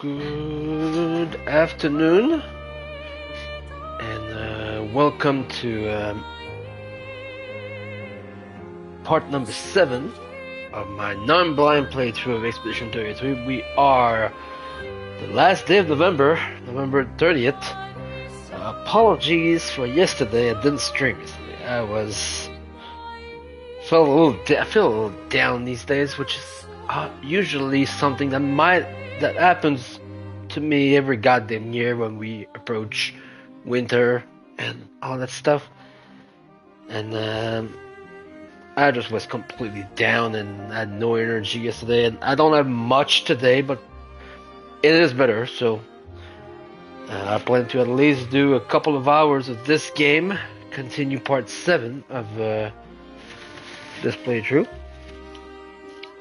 Good afternoon, and welcome to part number 7 of my non-blind playthrough of Expedition 33. We are the last day of November, November 30th. Apologies for yesterday. I didn't stream yesterday. I feel a little down these days, which is usually something that happens to me every goddamn year when we approach winter and all that stuff. And I just was completely down and had no energy yesterday, and I don't have much today, but it is better. So I plan to at least do a couple of hours of this game, continue part 7 of this playthrough.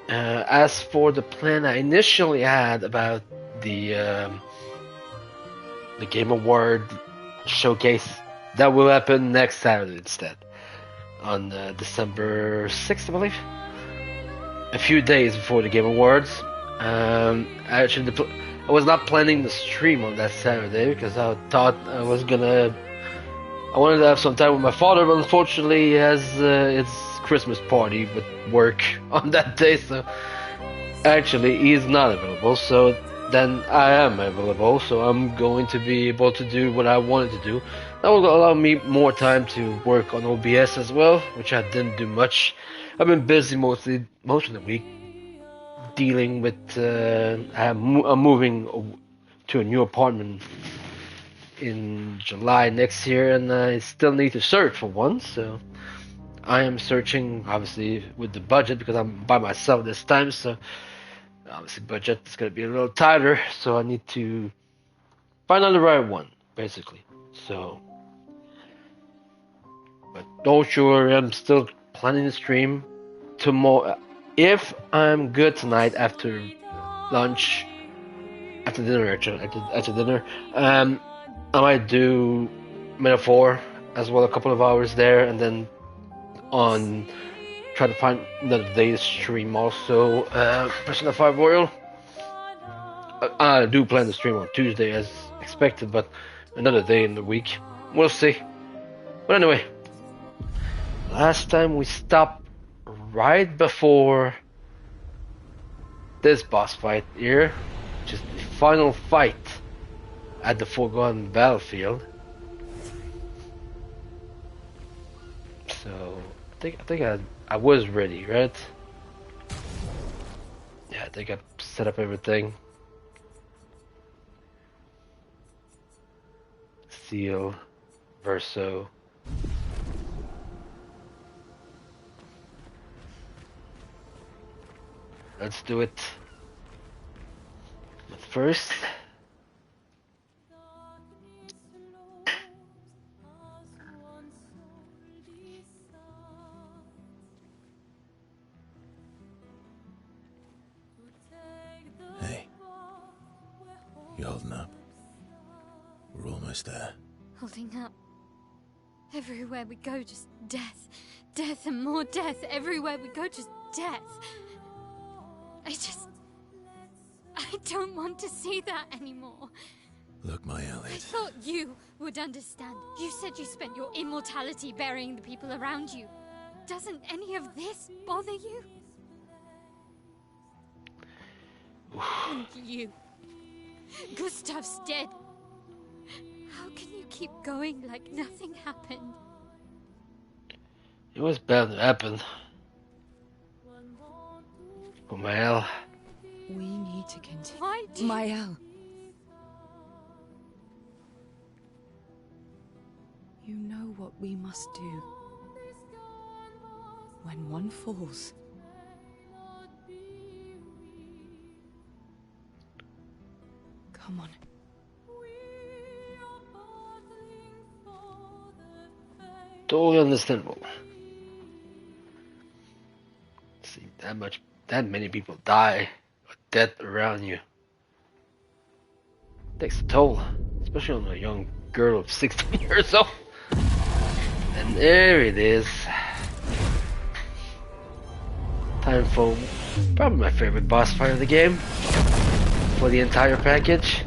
As for the plan I initially had about the Game Award showcase, that will happen next Saturday instead, on December 6th, I believe. A few days before the Game Awards. I was not planning to stream on that Saturday because I thought I wanted to have some time with my father, but unfortunately he has his Christmas party with work on that day, so actually he's not available, so then I am available, so I'm going to be able to do what I wanted to do. That will allow me more time to work on OBS as well, which I didn't do much. I've been busy most of the week dealing with I'm moving to a new apartment in July next year, and I still need to search for one, so I am searching, obviously, with the budget, because I'm by myself this time, so obviously budget is going to be a little tighter, so I need to find out the right one, basically. So, but don't worry, I'm still planning to stream tomorrow. If I'm good tonight after lunch, after dinner, I might do Metaphor as well, a couple of hours there, and then try to find another day's stream also. Persona 5 Royal. I do plan to stream on Tuesday as expected, but another day in the week. We'll see. But anyway, last time we stopped right before this boss fight here, which is the final fight at the Forgotten Battlefield. So I think I was ready, right? Yeah, I think I set up everything. Seal, Verso. Let's do it. But first, hey, you holding up? We're almost there. Holding up. Everywhere we go, just death. Death and more death. Everywhere we go, just death. I don't want to see that anymore. Look, my Elliot. I thought you would understand. You said you spent your immortality burying the people around you. Doesn't any of this bother you? And you. Gustav's dead. How can you keep going like nothing happened? it was bound to happen. But Mael, We need to continue. Why do you... Mael. You know what we must do. When one falls. Come on. totally understandable. See, that many people die or dead around you. Takes a toll, especially on a young girl of 16 years old. And there it is. Time for probably my favorite boss fight of the game. for the entire package.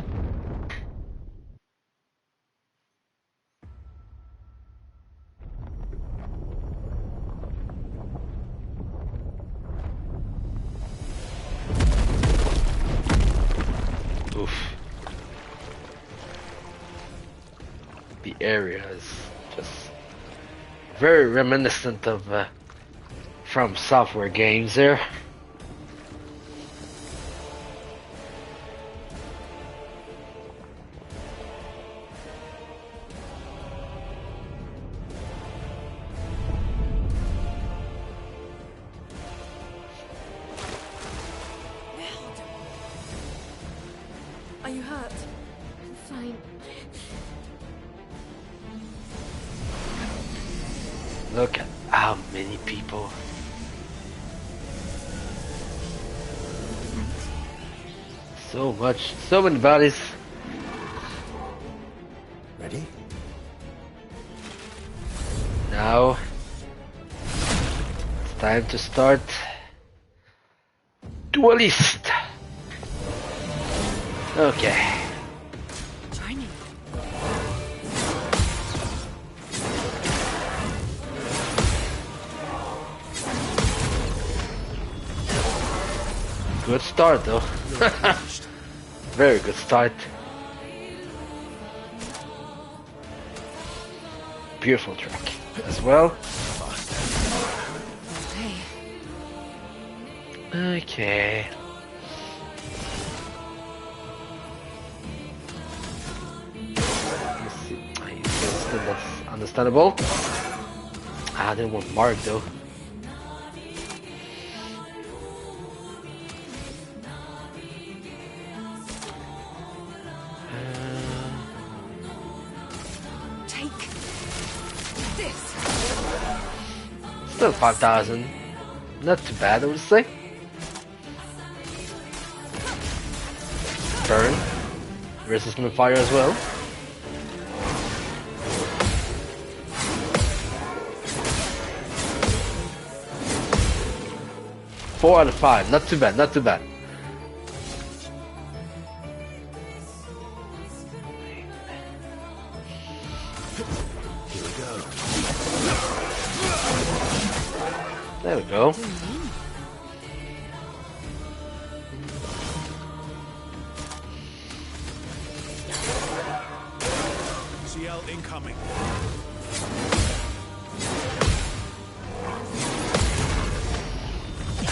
Oof. The area is just very reminiscent of From Software games there. Are you hurt? I'm fine. Look at how many people. So much, so many bodies. Ready? Now it's time to start Dualiste. Okay. Join me. Good start though. Very good start. Beautiful track as well. Okay. Okay. Let's see. That's understandable. I didn't want Mark though. Take this. Still 5,000. Not too bad, I would say. Burn. Resistant fire as well. Four out of 5. Not too bad, not too bad. Here we go. There we go. CL incoming.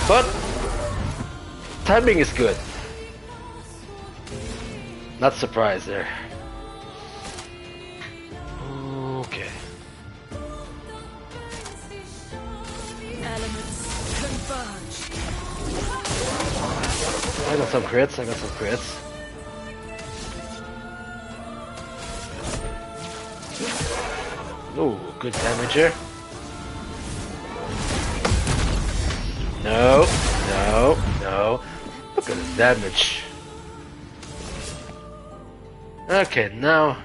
But timing is good. Not surprised there. Okay. Elements converge. I got some crits, I got some crits. Ooh, good damage here. No, no, no. Look at the damage. Okay, now.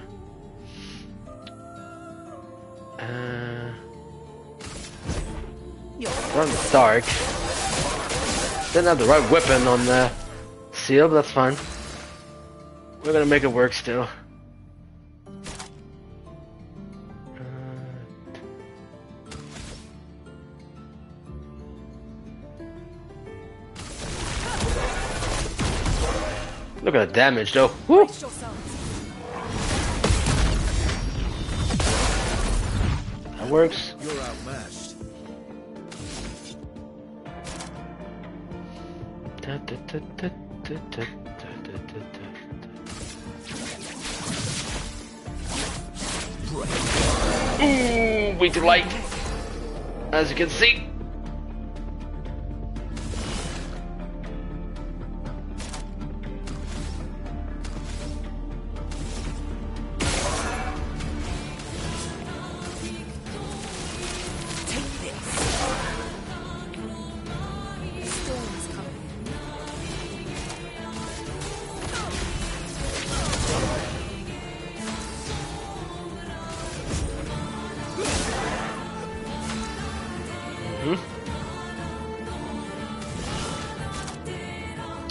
Run dark. Didn't have the right weapon on the seal, but that's fine. We're gonna make it work still. Look at the damage though. Woo! Brace yourselves. That works. You're outmatched. Ooh, weak to light. As you can see. Take this. The storm is coming.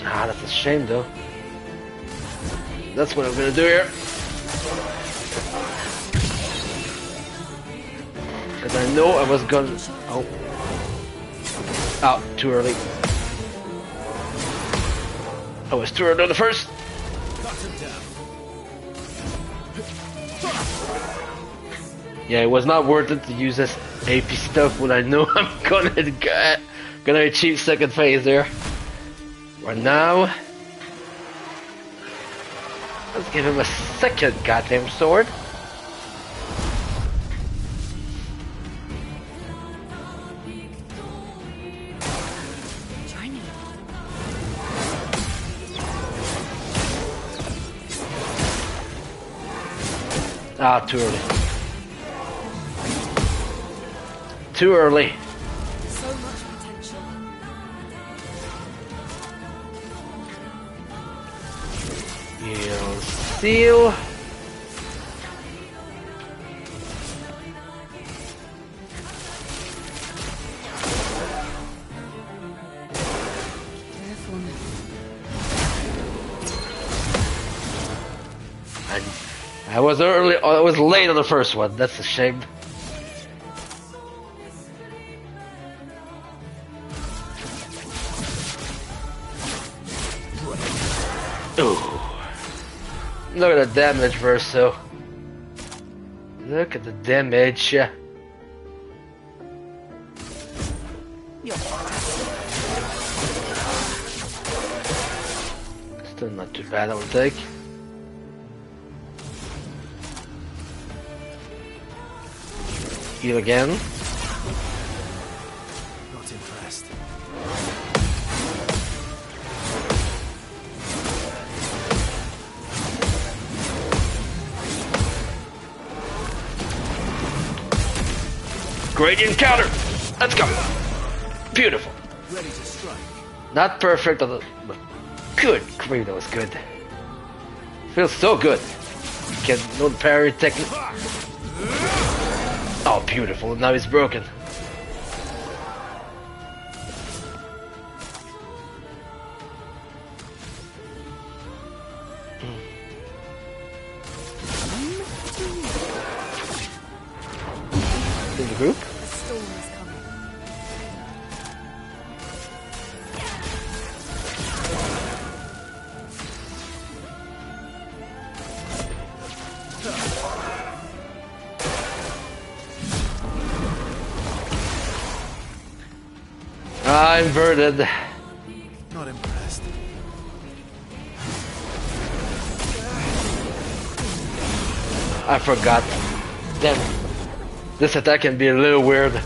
Ah, that's a shame though. That's what I'm gonna do here. Because I know I was gonna... Oh. Out, too early. I was too early on the first. Cut him down. Yeah, it was not worth it to use this AP stuff when I know I'm gonna achieve second phase there. Right now, let's give him a second goddamn sword. Join me. Ah, too early. Too early. So much potential. Heal, seal. Careful now. I was early. I was late on the first one. That's a shame. Ooh. Look at the damage, Verso. Look at the damage. You're Still not too bad, I would think. Heal again. Not impressed. Great encounter! Let's go! Beautiful. Ready to strike. Not perfect, but good grief, that was good. Feels so good. Get no parry technique. Oh, beautiful. Now he's broken. In the group? The storm is coming. Ah, inverted. Not impressed. I forgot. Damn. This attack can be a little weird.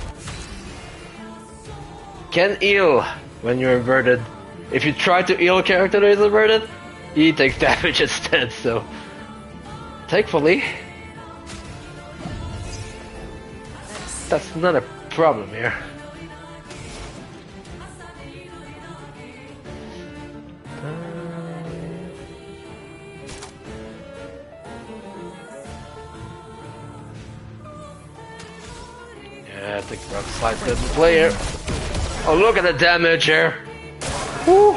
Can heal when you're inverted. If you try to heal a character that is inverted, he takes damage instead, so... Thankfully... That's not a problem here. Yeah, I think Rock Slide doesn't play here. Oh, look at the damage here. Woo!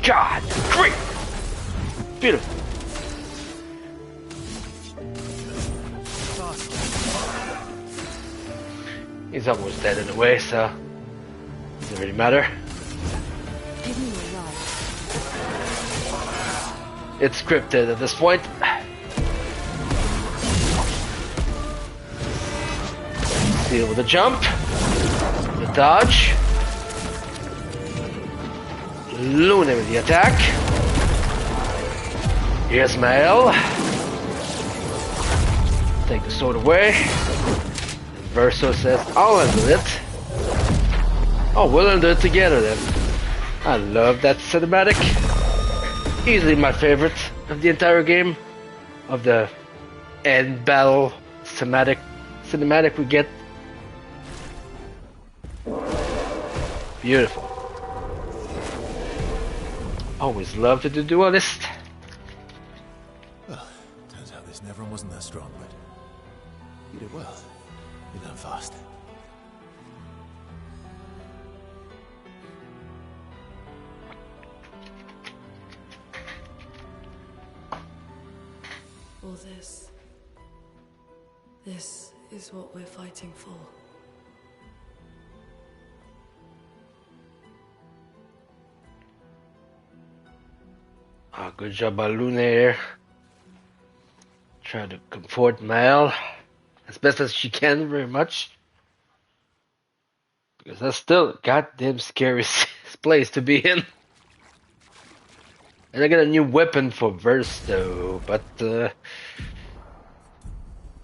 God, great! Beautiful. He's almost dead in a way, so doesn't really matter. Give me your life. It's scripted at this point. Deal with the jump, the dodge, Luna with the attack. Here's Mael. Take the sword away. Verso says, I'll handle it. Oh, we'll handle it together then. I love that cinematic. Easily my favorite of the entire game. Of the end battle cinematic we get. Beautiful. Always love to do Dualiste. Well, turns out this Neveron wasn't that strong, but you did well. this. This is what we're fighting for. Ah, good job by Luna here. Try to comfort Mal as best as she can, very much. Because that's still a goddamn scary place to be in. And I got a new weapon for Verse though, but I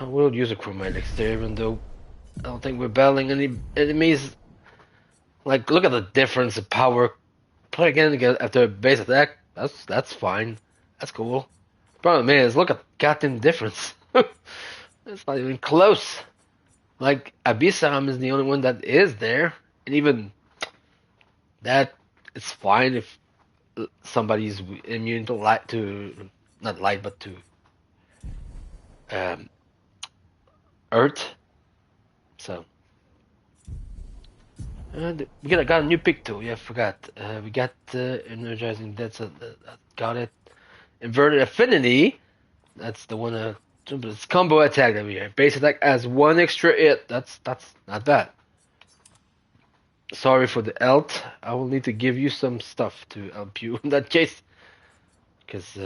will use a Chromatic there, even though I don't think we're battling any enemies. Like, look at the difference in power. Play again after a base attack. That's fine. That's cool. Problem is, look at the goddamn difference. It's not even close. Like, Abyssam is the only one that is there, and even that, it's fine if somebody's immune to light, not light, but to um, earth. So, we got a new pick too. Yeah, I forgot. We got energizing. Got it. Inverted affinity. That's the one. It's combo attack that we have. Base attack as one extra hit. That's not bad. Sorry for the health. I will need to give you some stuff to help you in that case, because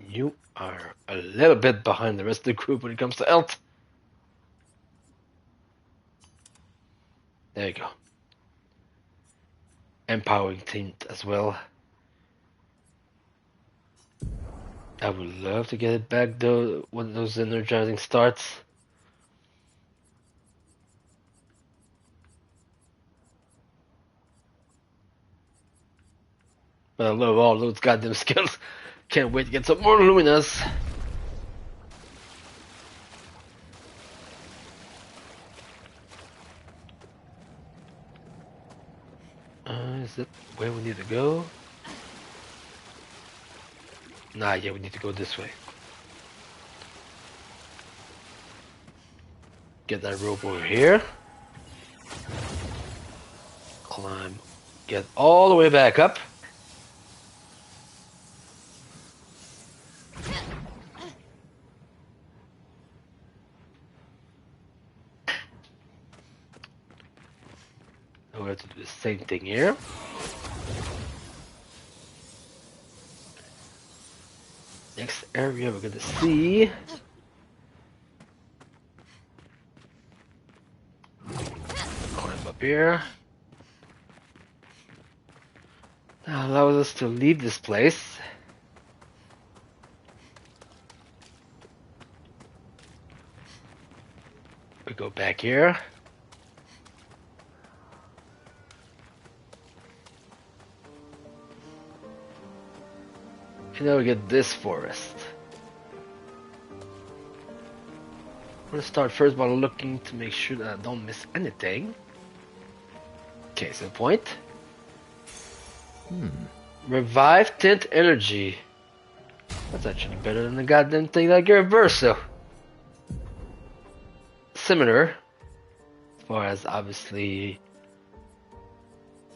you are a little bit behind the rest of the group when it comes to health. There you go. Empowering tint as well. I would love to get it back though when those energizing starts. But I love all those goddamn skills. Can't wait to get some more luminous. Is that where we need to go? Nah, yeah, we need to go this way. Get that rope over here. Climb. Get all the way back up. We have to do the same thing here. Next area we're gonna see. Climb up here. That allows us to leave this place. We go back here. And now we get this forest. I'm gonna start first by looking to make sure that I don't miss anything. Case in point. Revive Tint Energy. That's actually better than the goddamn thing like your Verso. Similar, as far as obviously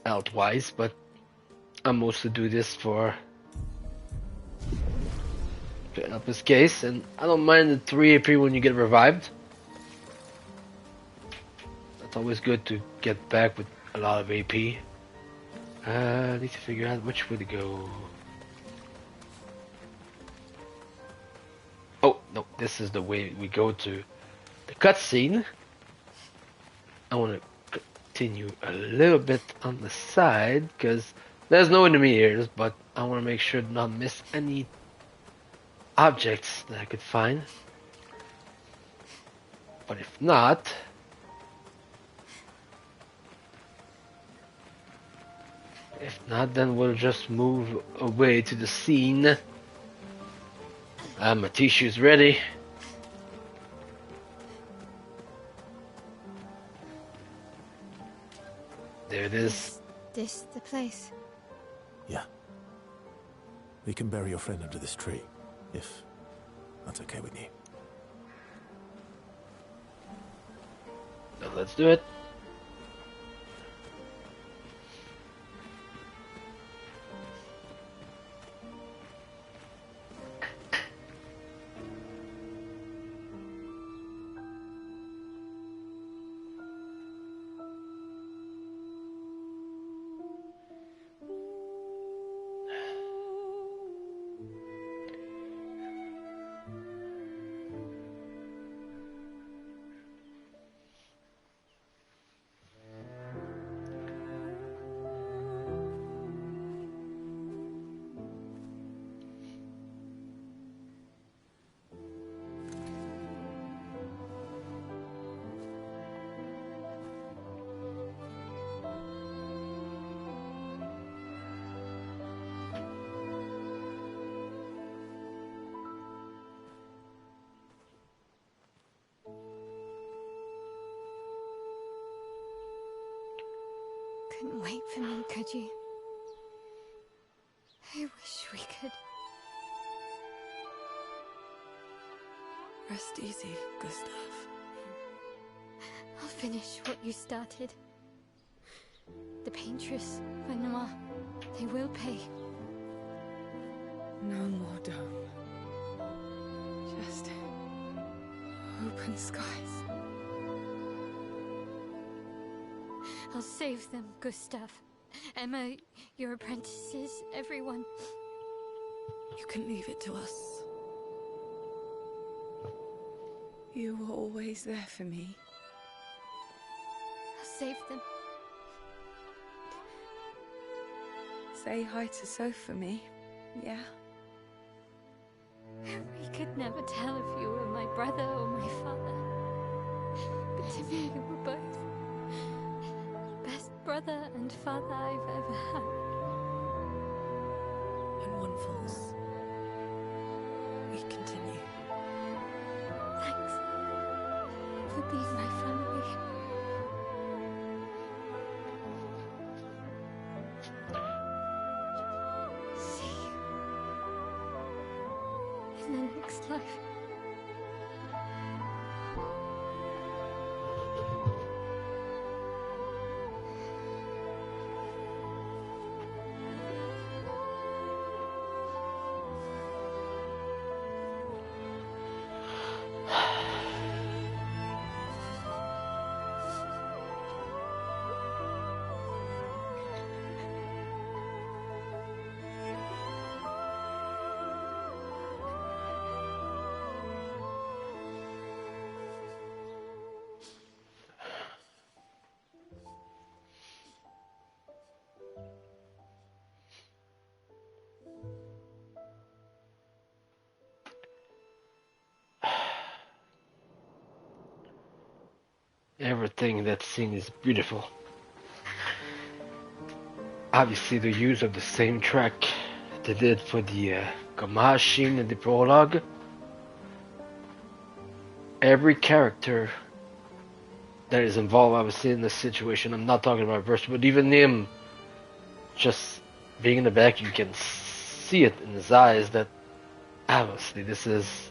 health wise, but I mostly do this for to help this case, and I don't mind the 3 AP when you get revived. That's always good to get back with a lot of AP. I need to figure out which way to go. Oh, no, this is the way we go to the cutscene. I want to continue a little bit on the side, because there's no enemy here, but I want to make sure to not miss any objects that I could find. But if not, then we'll just move away to the scene. My tissue's ready. There it is. Is this the place? Yeah. We can bury your friend under this tree, if that's okay with you. So let's do it. couldn't wait for me, could you? I wish we could. Rest easy, Gustav. I'll finish what you started. The paintress, Renoir, they will pay. No more dome. Just open skies. I'll save them, Gustav. Emma, your apprentices, everyone. You can leave it to us. You were always there for me. I'll save them. Say hi to Soph for me, yeah? We could never tell if you were my brother or my father. But to me, you were both. Best brother and father I've ever had. When one falls, we continue. Thanks for being my family. See you in the next life. Everything in that scene is beautiful. Obviously, the use of the same track they did for the Gamache scene in the prologue. Every character that is involved, obviously, in this situation, I'm not talking about Verse, but even him, just being in the back, you can see it in his eyes that obviously this is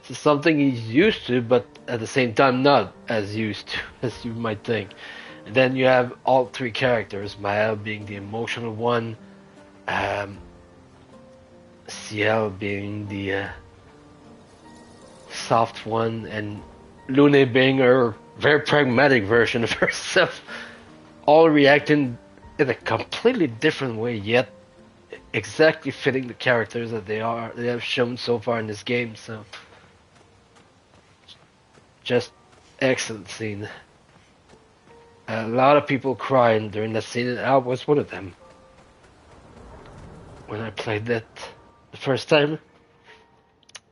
something he's used to, but at the same time not as used to as you might think. And then you have all three characters, Mael being the emotional one, Ciel being the soft one, and Lune being her very pragmatic version of herself, all reacting in a completely different way, yet exactly fitting the characters that they have shown so far in this game. So just excellent scene. A lot of people crying during that scene, and I was one of them. When I played that the first time,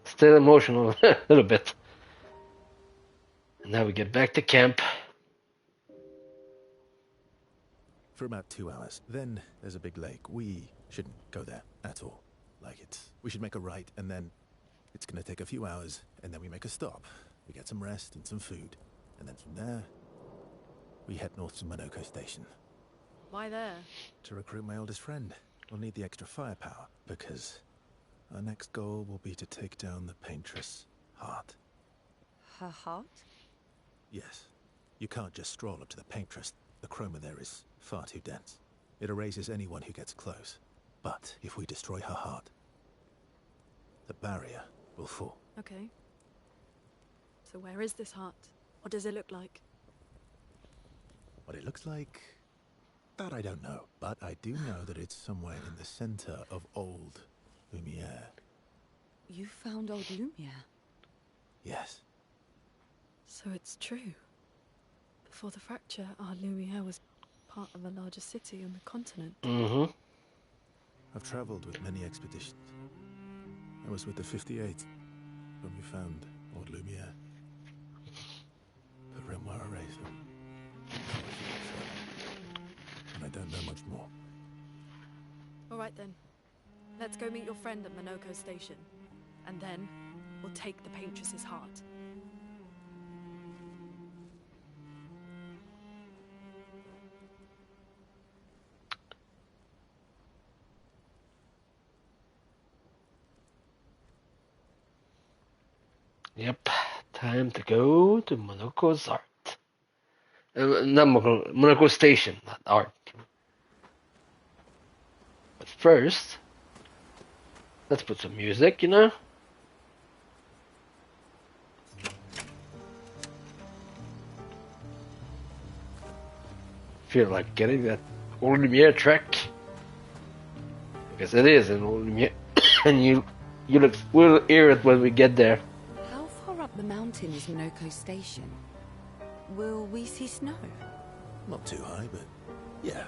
still emotional a little bit. And now we get back to camp. For about 2 hours. Then there's a big lake. We shouldn't go there at all. We should make a right, and then it's gonna take a few hours, and then we make a stop. We get some rest and some food, and then from there, we head north to Monoko Station. Why there? To recruit my oldest friend. We'll need the extra firepower, because our next goal will be to take down the paintress Heart. Her heart? Yes. You can't just stroll up to the paintress. The chroma there is far too dense. It erases anyone who gets close. But if we destroy her heart, the barrier will fall. Okay. So where is this heart? What does it look like? What it looks like, that I don't know. But I do know that it's somewhere in the center of old Lumiere. You found old Lumiere? Yes. So it's true. Before the fracture, our Lumiere was part of a larger city on the continent. Mm-hmm. I've traveled with many expeditions. I was with the 58th when we found old Lumiere. But Renoir erased them. And I don't know much more. All right then. Let's go meet your friend at Monoko Station. And then, we'll take the paintress's heart. Yep, time to go to Monaco's art. Not Monaco Station, not art. But first, let's put some music, you know? Feel like getting that old Lumiere track. Because it is an old Lumiere. And we'll hear it when we get there. How far up the mountain is Minoko Station? Will we see snow? Not too high, but yeah,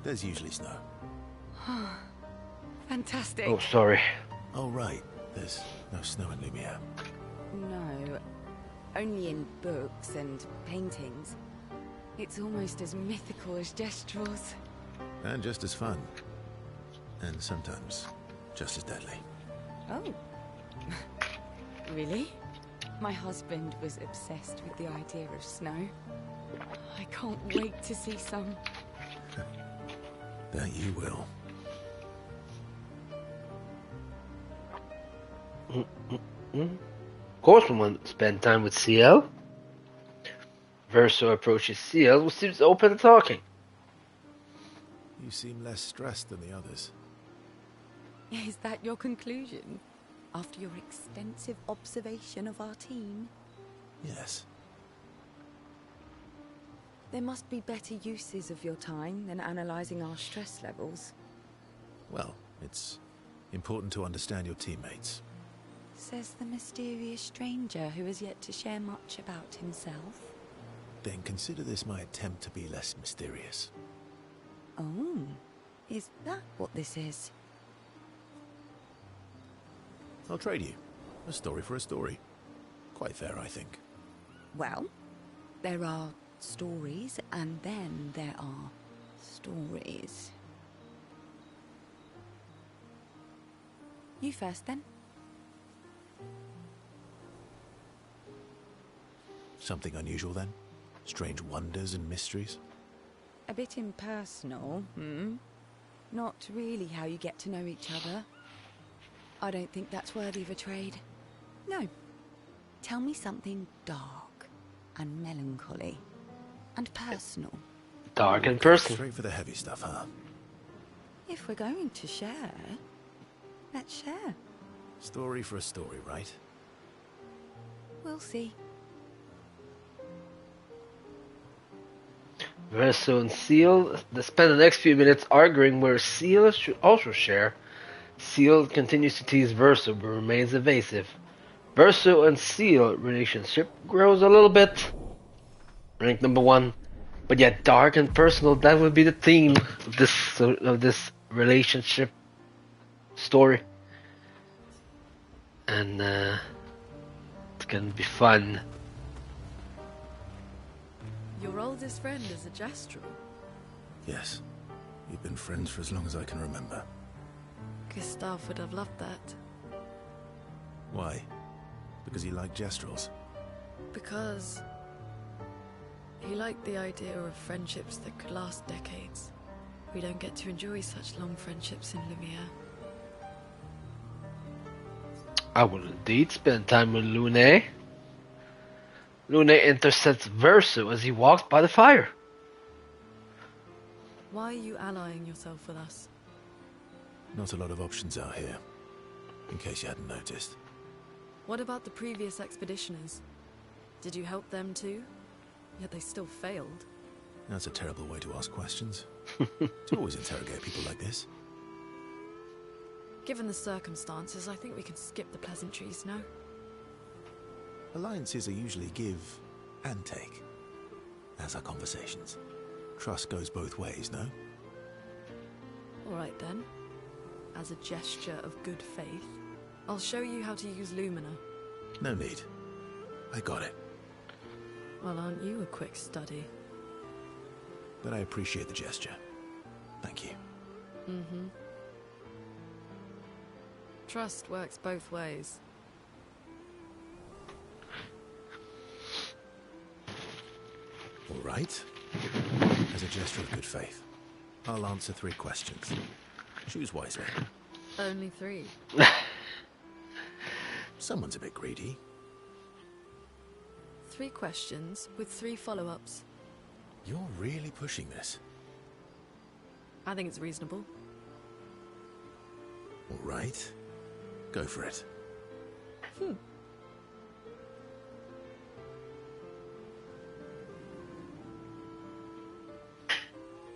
there's usually snow. Fantastic. Oh, sorry. Oh, right. There's no snow in Lumiere. No, only in books and paintings. It's almost as mythical as Gestrels. And just as fun. And sometimes just as deadly. Oh. Really? My husband was obsessed with the idea of snow. I can't wait to see some. That you will. Of course, we want to spend time with CL. Verso approaches CL, who seems open to talking. You seem less stressed than the others. Is that your conclusion? After your extensive observation of our team? Yes. There must be better uses of your time than analysing our stress levels. Well, it's important to understand your teammates. Says the mysterious stranger who has yet to share much about himself. Then consider this my attempt to be less mysterious. Oh, is that what this is? I'll trade you. A story for a story. Quite fair, I think. Well, there are stories, and then there are stories. You first, then. Something unusual, then? Strange wonders and mysteries? A bit impersonal, hmm? Not really how you get to know each other. I don't think that's worthy of a trade. No. Tell me something dark and melancholy and personal. Dark and personal. Straight for the heavy stuff, huh? If we're going to share, let's share. Story for a story, right? We'll see. Verso and Seal spend the next few minutes arguing where Seal should also share. Seal continues to tease Verso but remains evasive. Verso and Seal relationship grows a little bit. Rank number 1. But yet dark and personal, that would be the theme of this relationship story. And it's gonna be fun. Your oldest friend is a Gestrel. Yes. We've been friends for as long as I can remember. Gustav would have loved that. Why? Because he liked Gestrels? Because he liked the idea of friendships that could last decades. We don't get to enjoy such long friendships in Lumiere. I will indeed spend time with Lune. Lune intercepts Verso as he walks by the fire. Why are you allying yourself with us? Not a lot of options out here, in case you hadn't noticed. What about the previous expeditioners? Did you help them too? Yet they still failed. That's a terrible way to ask questions. To always interrogate people like this. Given the circumstances, I think we can skip the pleasantries, no? Alliances are usually give and take, as are conversations. Trust goes both ways, no? Alright then. As a gesture of good faith, I'll show you how to use Lumina. No need. I got it. Well, aren't you a quick study? But I appreciate the gesture. Thank you. Mm-hmm. Trust works both ways. All right. As a gesture of good faith, I'll answer 3 questions. Choose wisely. Only 3. Someone's a bit greedy. 3 questions with 3 follow-ups. You're really pushing this. I think it's reasonable. All right. Go for it.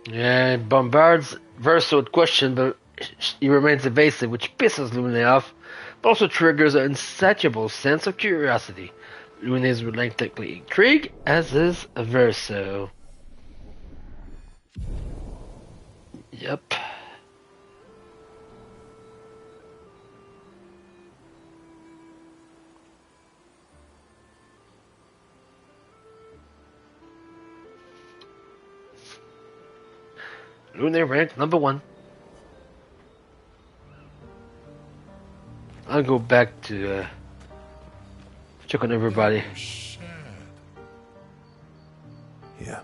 Yeah, bombards Verso with question, but he remains evasive, which pisses Lune off, but also triggers an insatiable sense of curiosity. Lune is relentlessly intrigued, as is Verso. Yep. Lune ranked number 1. I'll go back to check on everybody. You're sad. Yeah.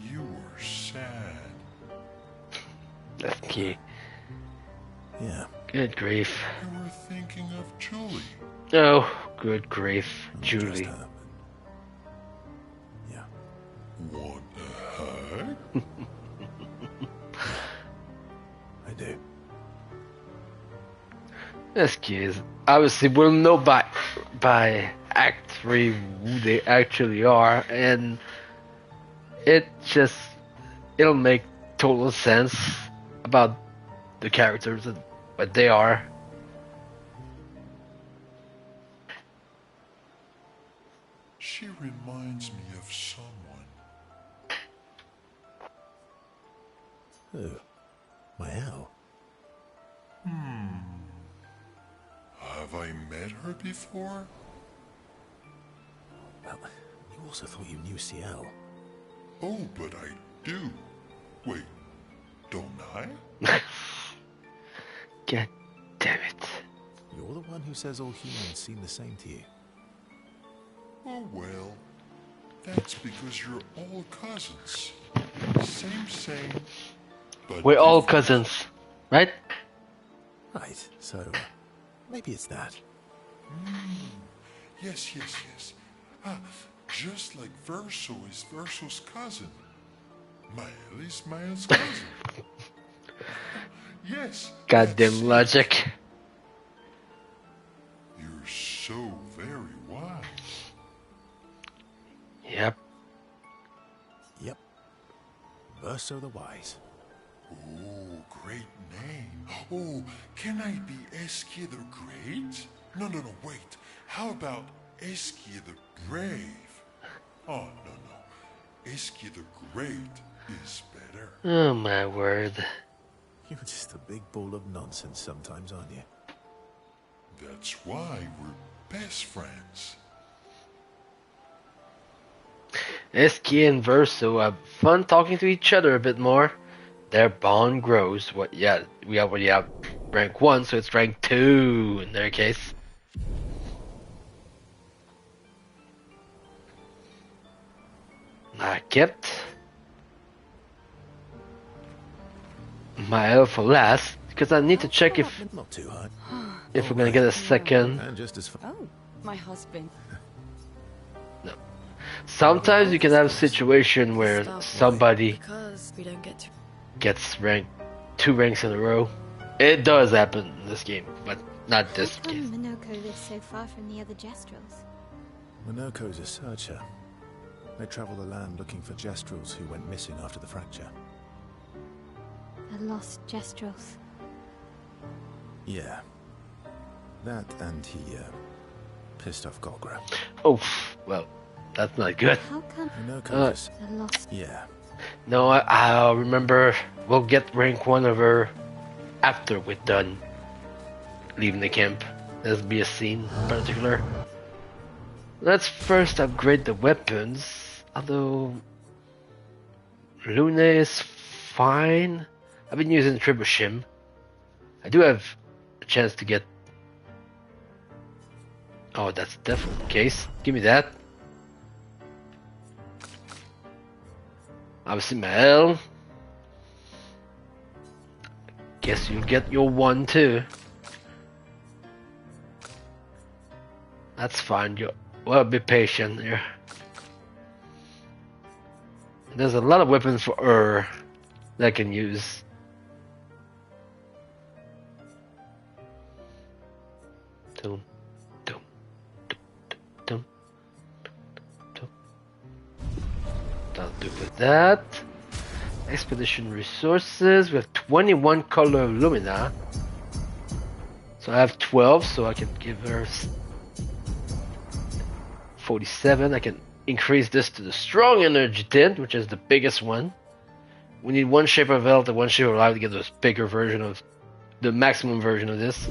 You were sad. That's key. Yeah. Good grief. You were thinking of Julie. Oh, good grief, Just Julie. her. Yeah. Want a hug? I do. This kids obviously we'll know by Act 3 who they actually are, and it'll make total sense about the characters and what they are. She reminds me of someone. Who? My owl. Have I met her before? Well, you also thought you knew CL. Oh, but I do. Wait, don't I? God damn it. You're the one who says all humans seem the same to you. Oh well, that's because you're all cousins. Same, but We're all different. cousins, right? Right, so maybe it's that. Yes. Ah, just like Verso is Verso's cousin. Mael is Mael's cousin. Yes. Goddamn that's it. logic. You're so very wise. Yep. Yep. Verso the Wise. Oh, great name. Oh, can I be Eskia the Great? No, wait. How about Eskia the Brave? Oh, no. Eskia the Great is better. Oh my word. You're just a big ball of nonsense sometimes, aren't you? That's why we're best friends. Eski and Verso have fun talking to each other a bit more. Their bond grows. We already have rank 1, so it's rank 2 in their case. I kept my elf for last because I need to check if Not too hard. we're gonna get a second. And just as far. Oh, my husband. Sometimes you can have a situation where Start somebody because we don't get to. gets ranked 2 ranks in a row. It does happen in this game, but not this How come game. Minoko lives so far from the other Jestrels? Minoko's a searcher. They travel the land looking for Jestrels who went missing after the fracture. The lost Jestrels. Yeah. That and he, pissed off Golgra. Oh, well, that's not good. How come Minoko just... the lost... Yeah. No, I remember we'll get rank 1 of her after we're done leaving the camp. There'll be a scene in particular. Let's first upgrade the weapons, although Lune is fine. I've been using Trebuchet. I do have a chance to get... Oh, that's definitely the case. Give me that. Obviously Mael. Guess you'll get your 1 too. That's fine. You well be patient here. There's a lot of weapons for her that I can use. Dum, dum, dum, dum, dum. That'll do with that. Expedition resources. We have 21 color lumina. So I have 12, so I can give her 47. I can increase this to the strong energy tint, which is the biggest one. We need one shape of health and one shape of life to get this bigger version of the maximum version of this.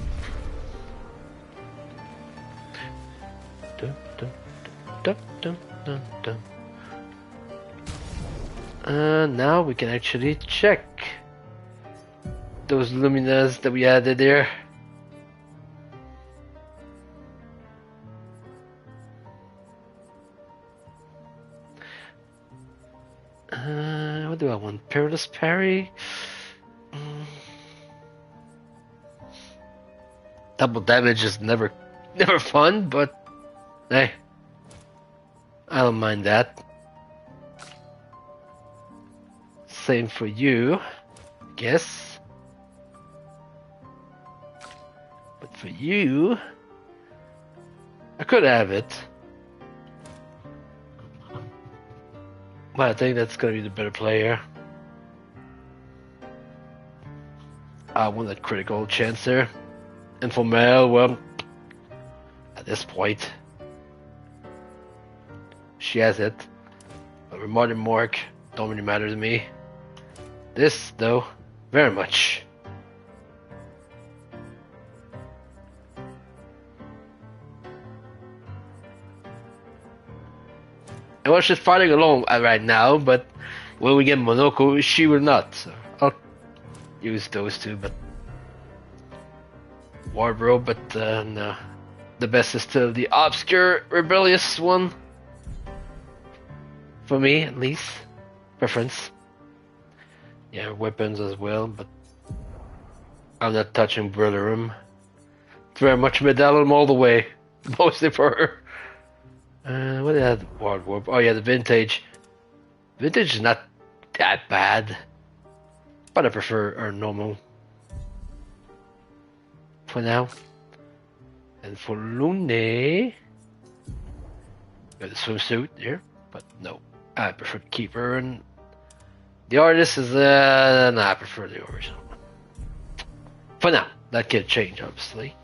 Dun, dun, dun, dun, dun, dun. Now we can actually check those luminas that we added there. What do I want? Perilous Parry? Double damage is never fun, but hey, I don't mind that. Same for you, I guess. But for you, I could have it. But I think that's gonna be the better player. I want that critical chance there. And for Mel, well, at this point, she has it. But Remote and Mork don't really matter to me. This, though, very much. And well, she's fighting alone right now, but when we get Monoko, she will not. So I'll use those two, but Wardrobe, but no. The best is still the obscure, rebellious one. For me, at least. Preference. Yeah, weapons as well, but I'm not touching Brillerum. It's very much Medallum all the way. Mostly for her. What did I have? Wardrobe. Oh yeah, the Vintage. Vintage is not that bad. But I prefer our normal. For now. And for Lune, got the swimsuit here, but no, I prefer to keep her. And the artist is, no, I prefer the original one. For now, that can change, obviously.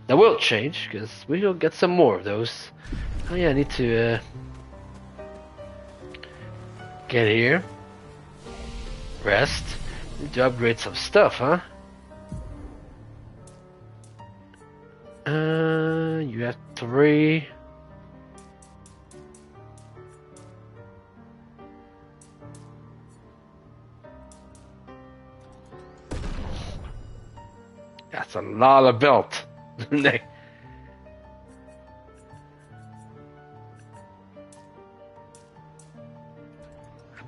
That will change, because we will get some more of those. Oh yeah, I need to get here. Rest. Need to upgrade some stuff, huh? You have 3. That's a lot of belt. Build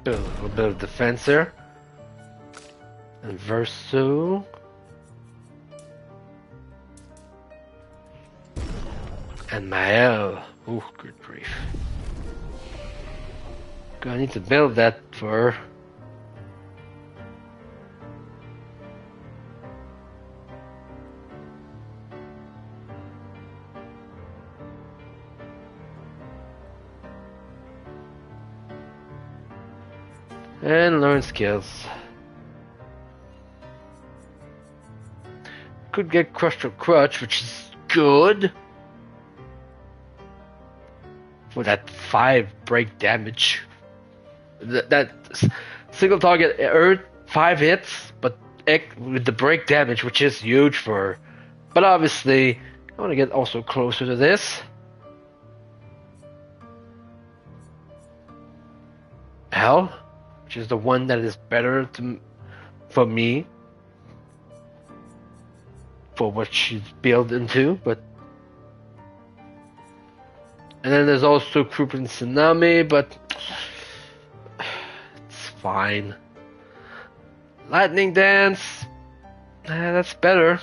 a little bit of defense there. And Verso. And Mael. Ooh, good grief. I need to build that for her. And learn skills. Could get Crushed or Crutch, which is good. For that 5 break damage. That single target earned 5 hits, but with the break damage, which is huge for her. But obviously, I want to get also closer to this. Hell, which is the one that is better for me. For what she's built into, but. And then there's also Krupa and Tsunami, but it's fine. Lightning Dance, that's better.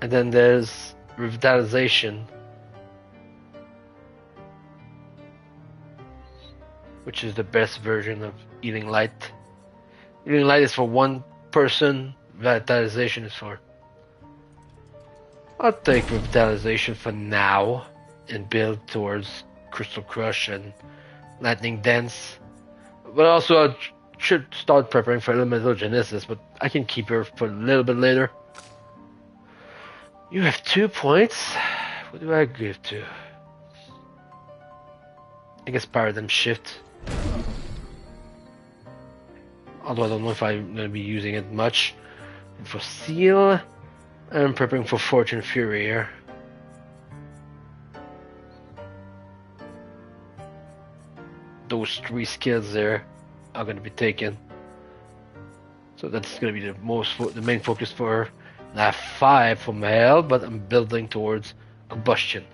And then there's revitalization, which is the best version of Eating Light. Eating Light is for one person, revitalization is for... I'll take revitalization for now and build towards Crystal Crush and Lightning Dance. But also I should start preparing for Elemental Genesis, but I can keep her for a little bit later. You have 2 points. What do I give to? I guess Paradigm Shift. Although I don't know if I'm going to be using it much. And for Seal, I'm preparing for Fortune Fury here. Those 3 skills there are going to be taken. So that's going to be the main focus for her. And I have 5 for Mahel, but I'm building towards Combustion.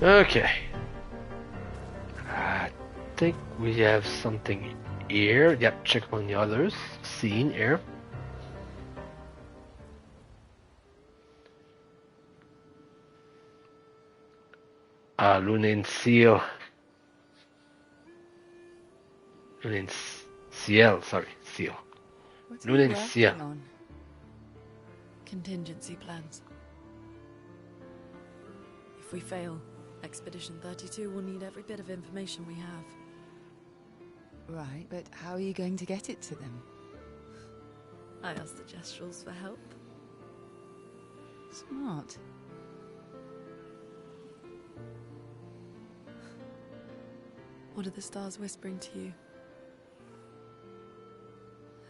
Okay. I think we have something here. Yep, check on the others. Scene here. Lunin Seal. Lunin Ciel, sorry, Seal. What are you Lunin working Ciel. on? Contingency plans. If we fail, Expedition 32 will need every bit of information we have. Right, but how are you going to get it to them? I asked the Gestrals for help. Smart. What are the stars whispering to you?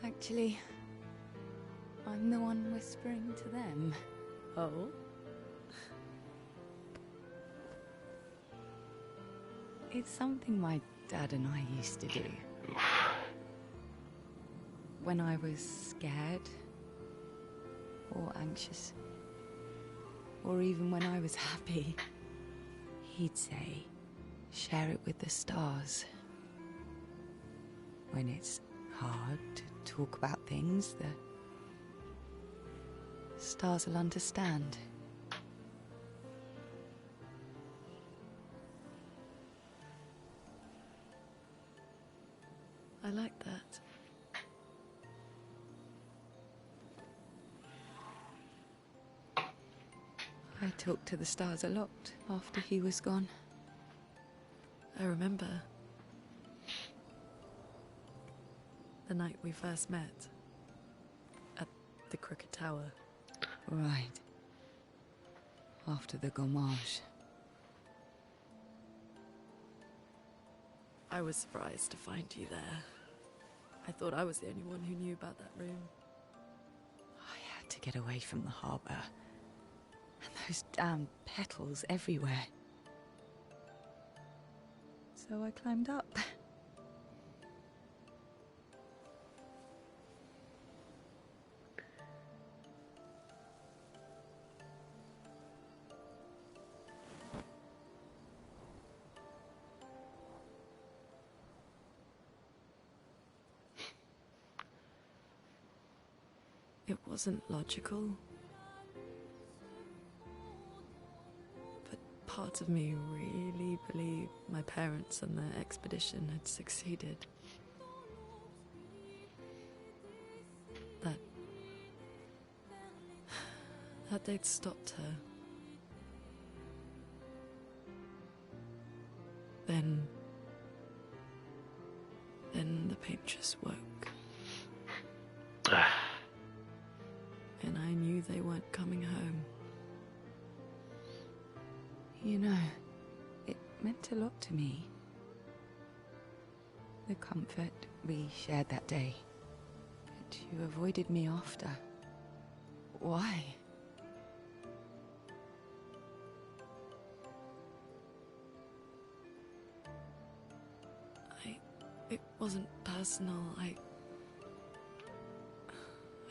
Actually, I'm the one whispering to them. Oh? It's something my dad and I used to do. When I was scared, or anxious, or even when I was happy, he'd say, share it with the stars. When it's hard to talk about things, the stars will understand. I like that. I talked to the stars a lot after he was gone. I remember the night we first met at the Crooked Tower. Right. After the gommage. I was surprised to find you there. I thought I was the only one who knew about that room. I had to get away from the harbour. And those damn petals everywhere. So I climbed up. It wasn't logical. But part of me really believed my parents and their expedition had succeeded. That they'd stopped her. Then the paint just woke. And I knew they weren't coming home. You know, it meant a lot to me. The comfort we shared that day. But you avoided me after. Why? It wasn't personal. I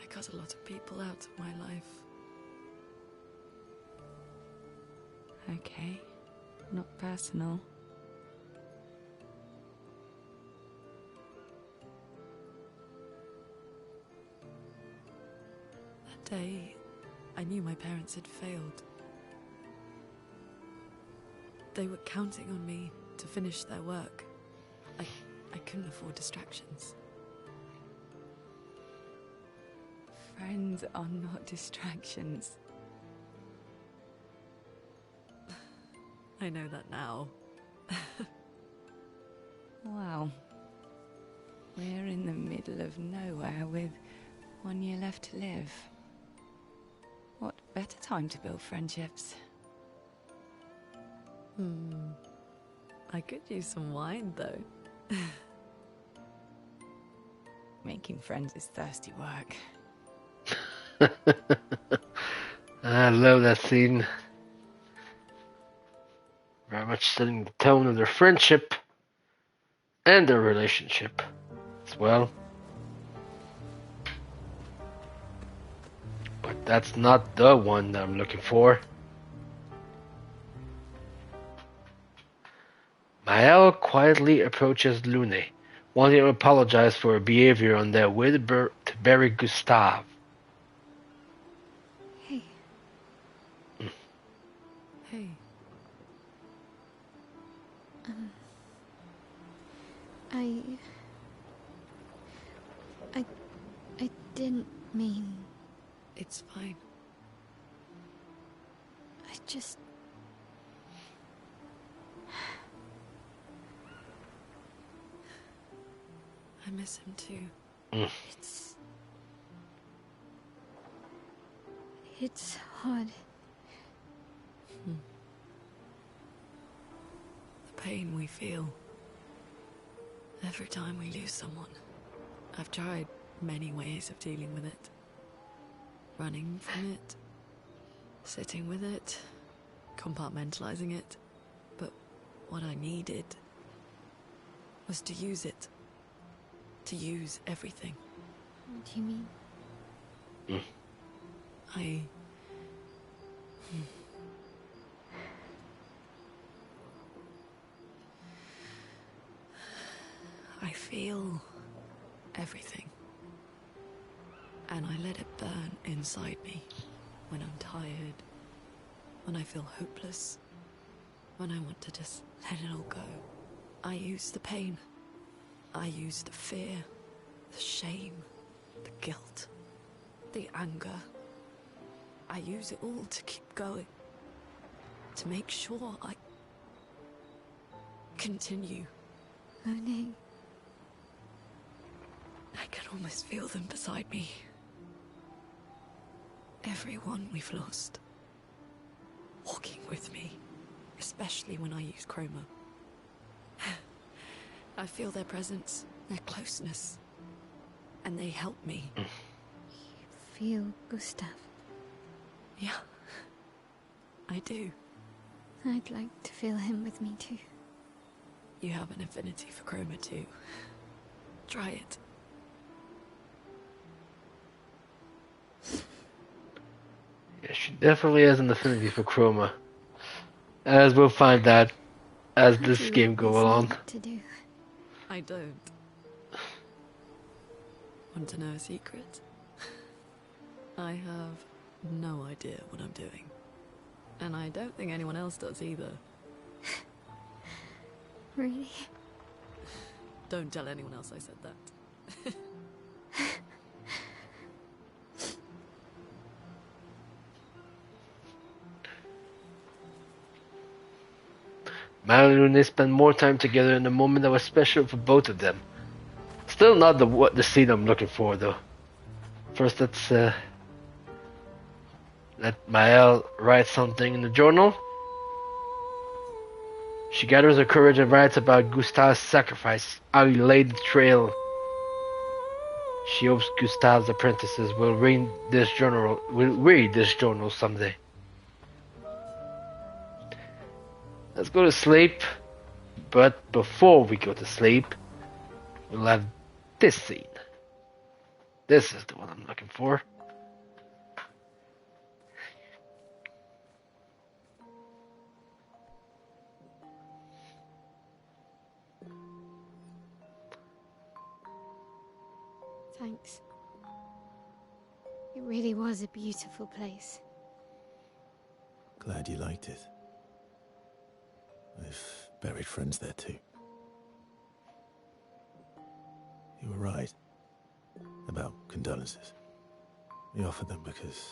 cut a lot of people out of my life. Okay, not personal. day, I knew my parents had failed. They were counting on me to finish their work. I couldn't afford distractions. Friends are not distractions. I know that now. Wow. We're in the middle of nowhere with 1 year left to live. What better time to build friendships? I could use some wine, though. Making friends is thirsty work. I love that scene. Very much setting the tone of their friendship and their relationship as well. But that's not the one that I'm looking for. Maëlle quietly approaches Lune, wanting to apologize for her behavior on their way to bury Gustave. Hey, Hey, I didn't mean. it's fine. I just. I miss him too. It's hard. The pain we feel every time we lose someone. I've tried many ways of dealing with it. Running from it, sitting with it, compartmentalizing it. But what I needed was to use it. To use everything. What do you mean? I feel everything. And I let it burn inside me when I'm tired, when I feel hopeless, when I want to just let it all go. I use the pain. I use the fear, the shame, the guilt, the anger. I use it all to keep going, to make sure I continue. Monet. I can almost feel them beside me. Everyone we've lost. Walking with me, especially when I use Chroma. I feel their presence, their closeness, and they help me. You feel Gustav. Yeah, I do. I'd like to feel him with me too. You have an affinity for Chroma too. Try it. Yeah, she definitely has an affinity for Chroma. As we'll find out as What this do you game goes always along. need to do? I don't. Want to know a secret? I have no idea what I'm doing. And I don't think anyone else does either. Really? Don't tell anyone else I said that. Maëlle and Lune spend more time together in a moment that was special for both of them. Still not the scene I'm looking for though. First, let's let Maëlle write something in the journal. She gathers her courage and writes about Gustav's sacrifice, how he laid the trail. She hopes Gustav's apprentices will read this journal someday. Let's go to sleep, but before we go to sleep, we'll have this scene. This is the one I'm looking for. Thanks. It really was a beautiful place. Glad you liked it. I've buried friends there too. You were right about condolences. We offered them because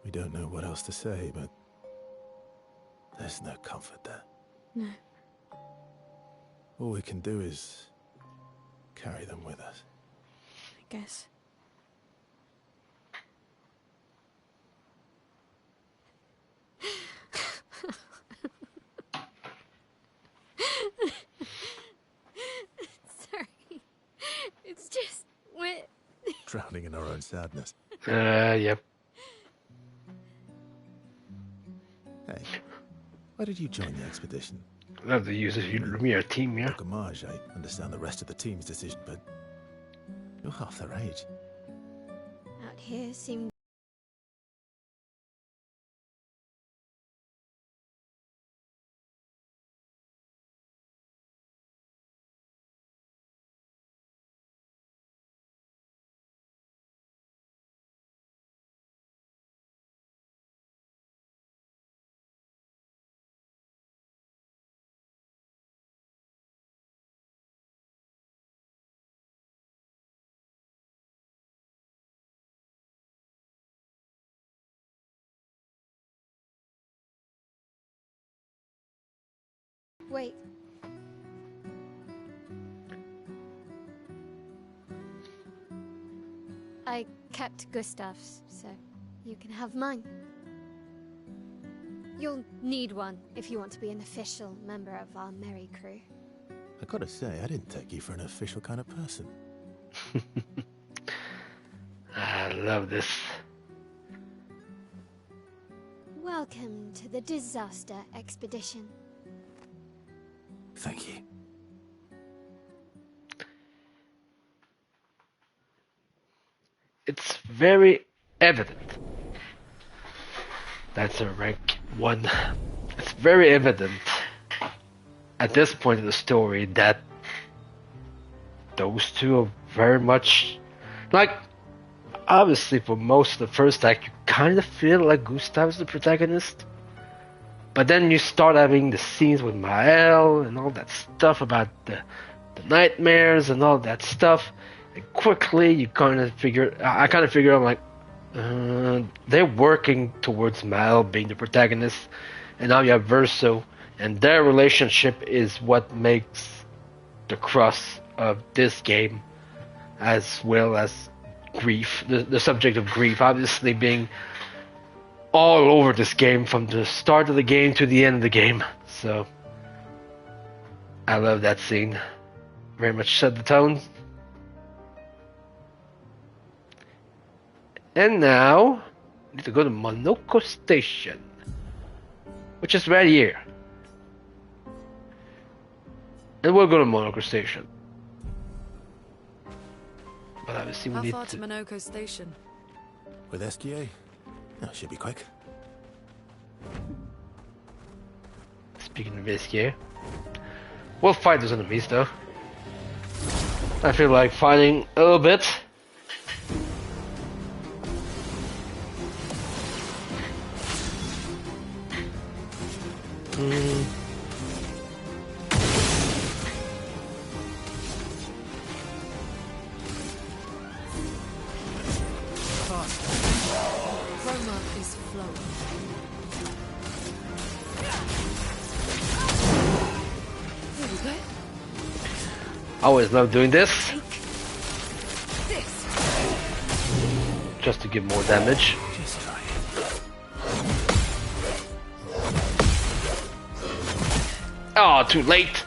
we don't know what else to say, but there's no comfort there. No. All we can do is carry them with us. I guess. Sorry. It's just we're Drowning in our own sadness. Yep. Hey, why did you join the expedition? Love the use of Lumiere team, yeah. Look, Homage, I understand the rest of the team's decision, but you're half their age. out here seem Wait. I kept Gustav's, so you can have mine. You'll need one if you want to be an official member of our merry crew. I gotta say, I didn't take you for an official kind of person. I love this. Welcome to the disaster expedition. Thank you. It's very evident. That's a rank 1. It's very evident at this point in the story that those two are very much like, obviously for most of the first act you kind of feel like Gustav's the protagonist, but then you start having the scenes with Mael and all that stuff about the nightmares and all that stuff, and quickly you kind of figure, I kind of figure, I'm like, they're working towards Mael being the protagonist, and now you have Verso, and their relationship is what makes the crux of this game, as well as grief, the subject of grief, obviously being all over this game from the start of the game to the end of the game. So I love that scene. Very much set the tone. And now we need to go to Monoko Station, which is right here. And we'll go to Monoko Station. But obviously we How need far to Monoko Station? With SGA? That should be quick. Speaking of SK, we'll fight those enemies though. I feel like fighting a little bit. Roma is flowing. Here we go. I always love doing this, Take this. just to give more damage. Just try it. Oh, too late.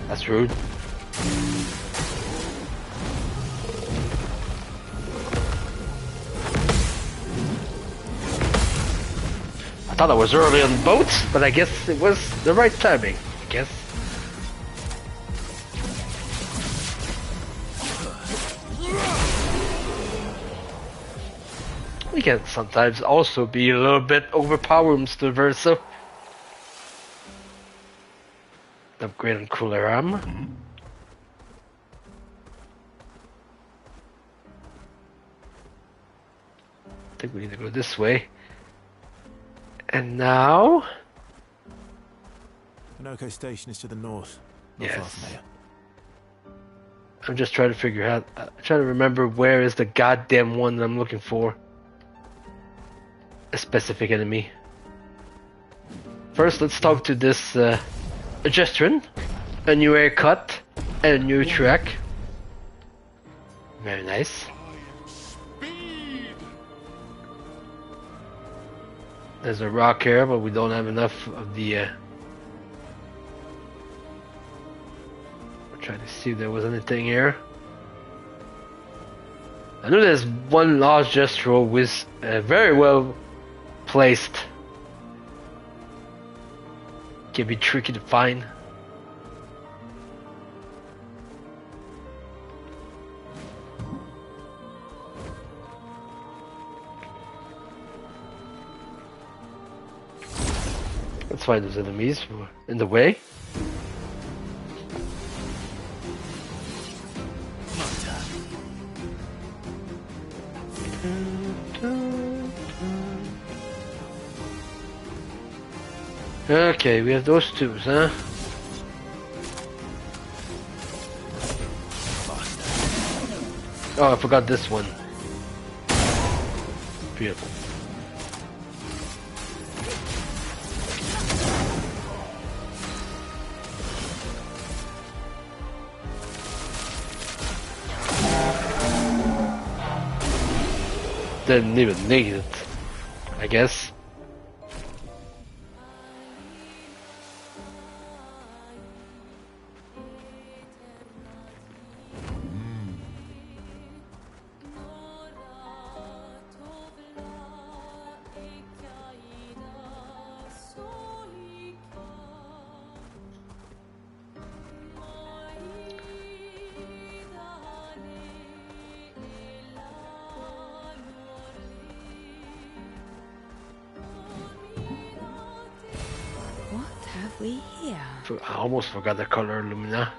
That's rude. I thought I was early on boats, but I guess it was the right timing. I guess. We can sometimes also be a little bit overpowered, Mr. Verso. Upgrade on cooler armor. think we need to go this way. And now... Minoko Station is to the north. Not far Yes. from here. I'm just trying to figure out... trying to remember where is the goddamn one that I'm looking for. A specific enemy. First, let's talk to this Gestrin. A new haircut and a new track. Very nice. Speed! There's a rock here, but we don't have enough of the... We're trying to see if there was anything here. I know there's one large gesture with very well placed. Can be tricky to find. Let's find those enemies who are in the way. Okay, we have those two, huh? Oh, I forgot this one. Beautiful. Didn't even need it, I guess. What have we here? I almost forgot the color Lumina.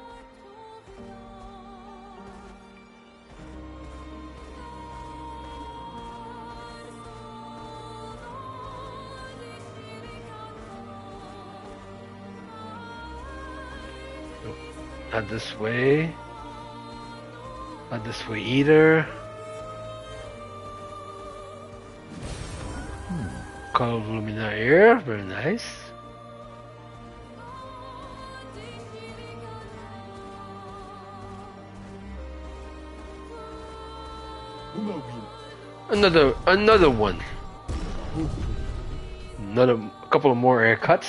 Nope. Not this way. Not this way either. Color Lumina here, very nice. Another one. A couple of more haircuts.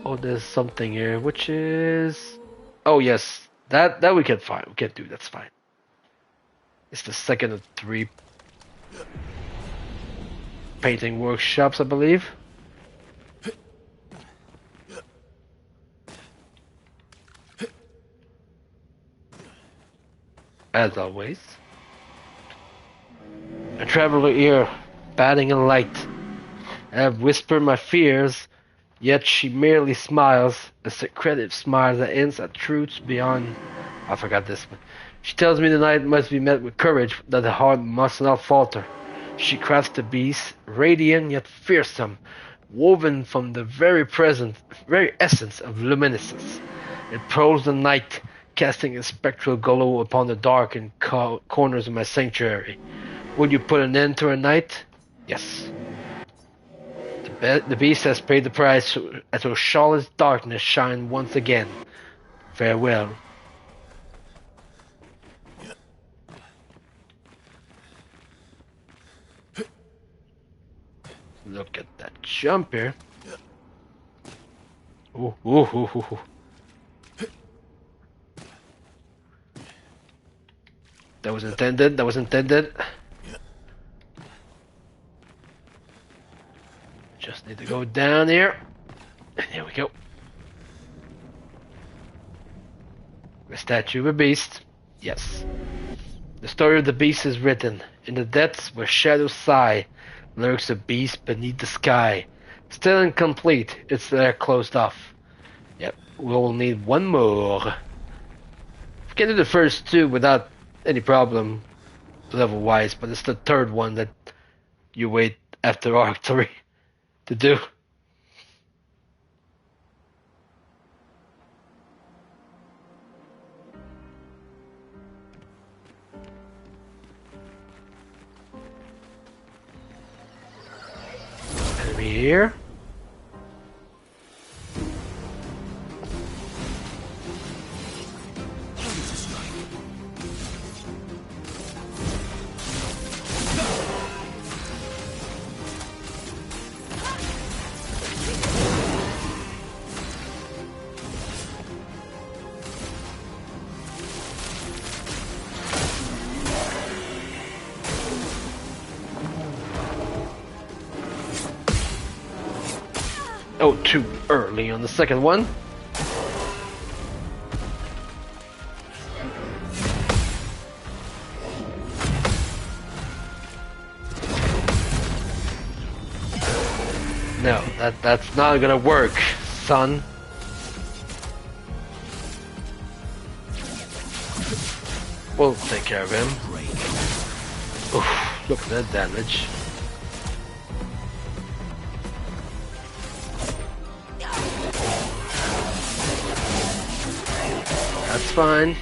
Oh, there's something here, which is... Oh yes, that we can find. We can do. That's fine. It's the second of 3 painting workshops, I believe. As always. A traveler ear, batting a light. I have whispered my fears, yet she merely smiles, a secretive smile that hints at truths beyond... I forgot this one. She tells me the night must be met with courage, that the heart must not falter. She crafts the beast, radiant yet fearsome, woven from the very essence of luminescence. It prowls the night, casting a spectral glow upon the darkened corners of my sanctuary. Would you put an end to her night? Yes. The beast has paid the price, as her shawless darkness shine once again. Farewell. Look at that jump here. Ooh, ooh, ooh, ooh, ooh. That was intended. That was intended. Just need to go down here. And here we go. The statue of a beast. Yes. The story of the beast is written. In the depths where shadows sigh, lurks a beast beneath the sky. Still incomplete, its lair closed off. Yep, we'll need one more. We can do the first 2 without any problem. level wise, but it's the third one that you wait after Arc 3 to do. Enemy here. Oh, too early on the second one. No, that's not gonna work, son. We'll take care of him. Oof, look at that damage. That's fine.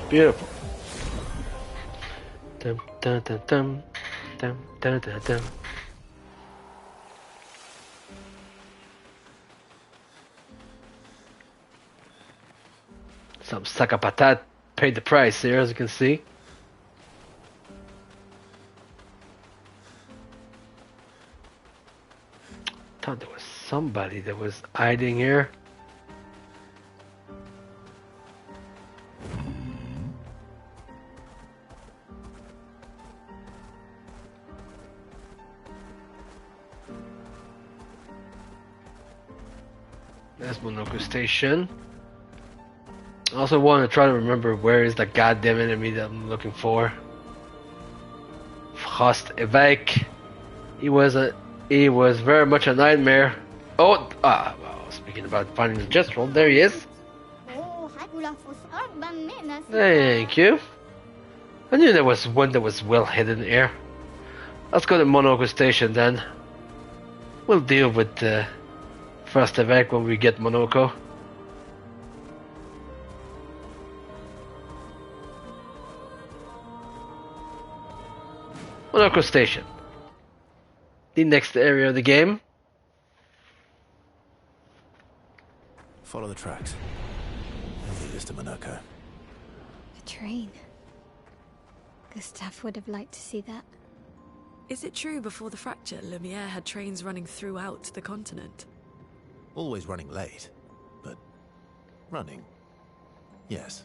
Beautiful. Dum dum dum dum dum dum dum dum. Some sucker patat paid the price here, as you can see. Thought there was somebody that was hiding here. There's Monoko Station. I also want to try to remember where is the goddamn enemy that I'm looking for. Frost Evêque. He was very much a nightmare. Oh, well, speaking about finding the Gestrel, there he is. Thank you. I knew there was one that was well hidden here. Let's go to Monoko Station then. We'll deal with Frost Evêque when we get Monoko. Monoko Station. The next area of the game. Follow the tracks. They'll lead us to Monoko. A train. Gustav would have liked to see that. Is it true before the fracture, Lumiere had trains running throughout the continent? Always running late, but running, yes.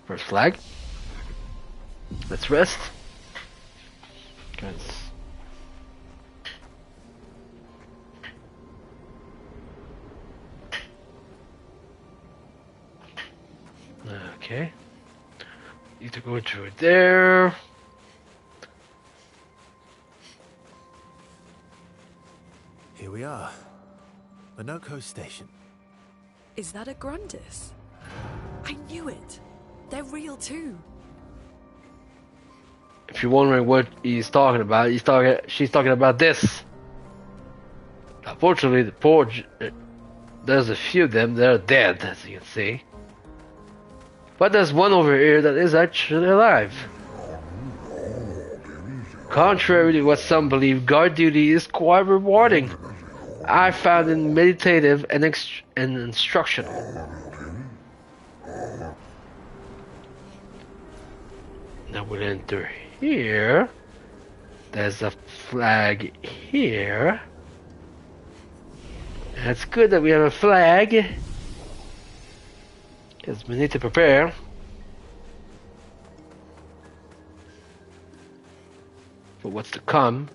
First flag. Let's rest. Okay. Need to go through there. Here we are. Monoko Station. Is that a Grundis? I knew it. They're real too. If you're wondering what he's talking about, she's talking about this. Unfortunately, there's a few of them that are dead, as you can see. But there's one over here that is actually alive. Contrary to what some believe, guard duty is quite rewarding. I found it meditative and instructional. Now we'll enter here. There's a flag here. That's good that we have a flag, because we need to prepare. For what's to come.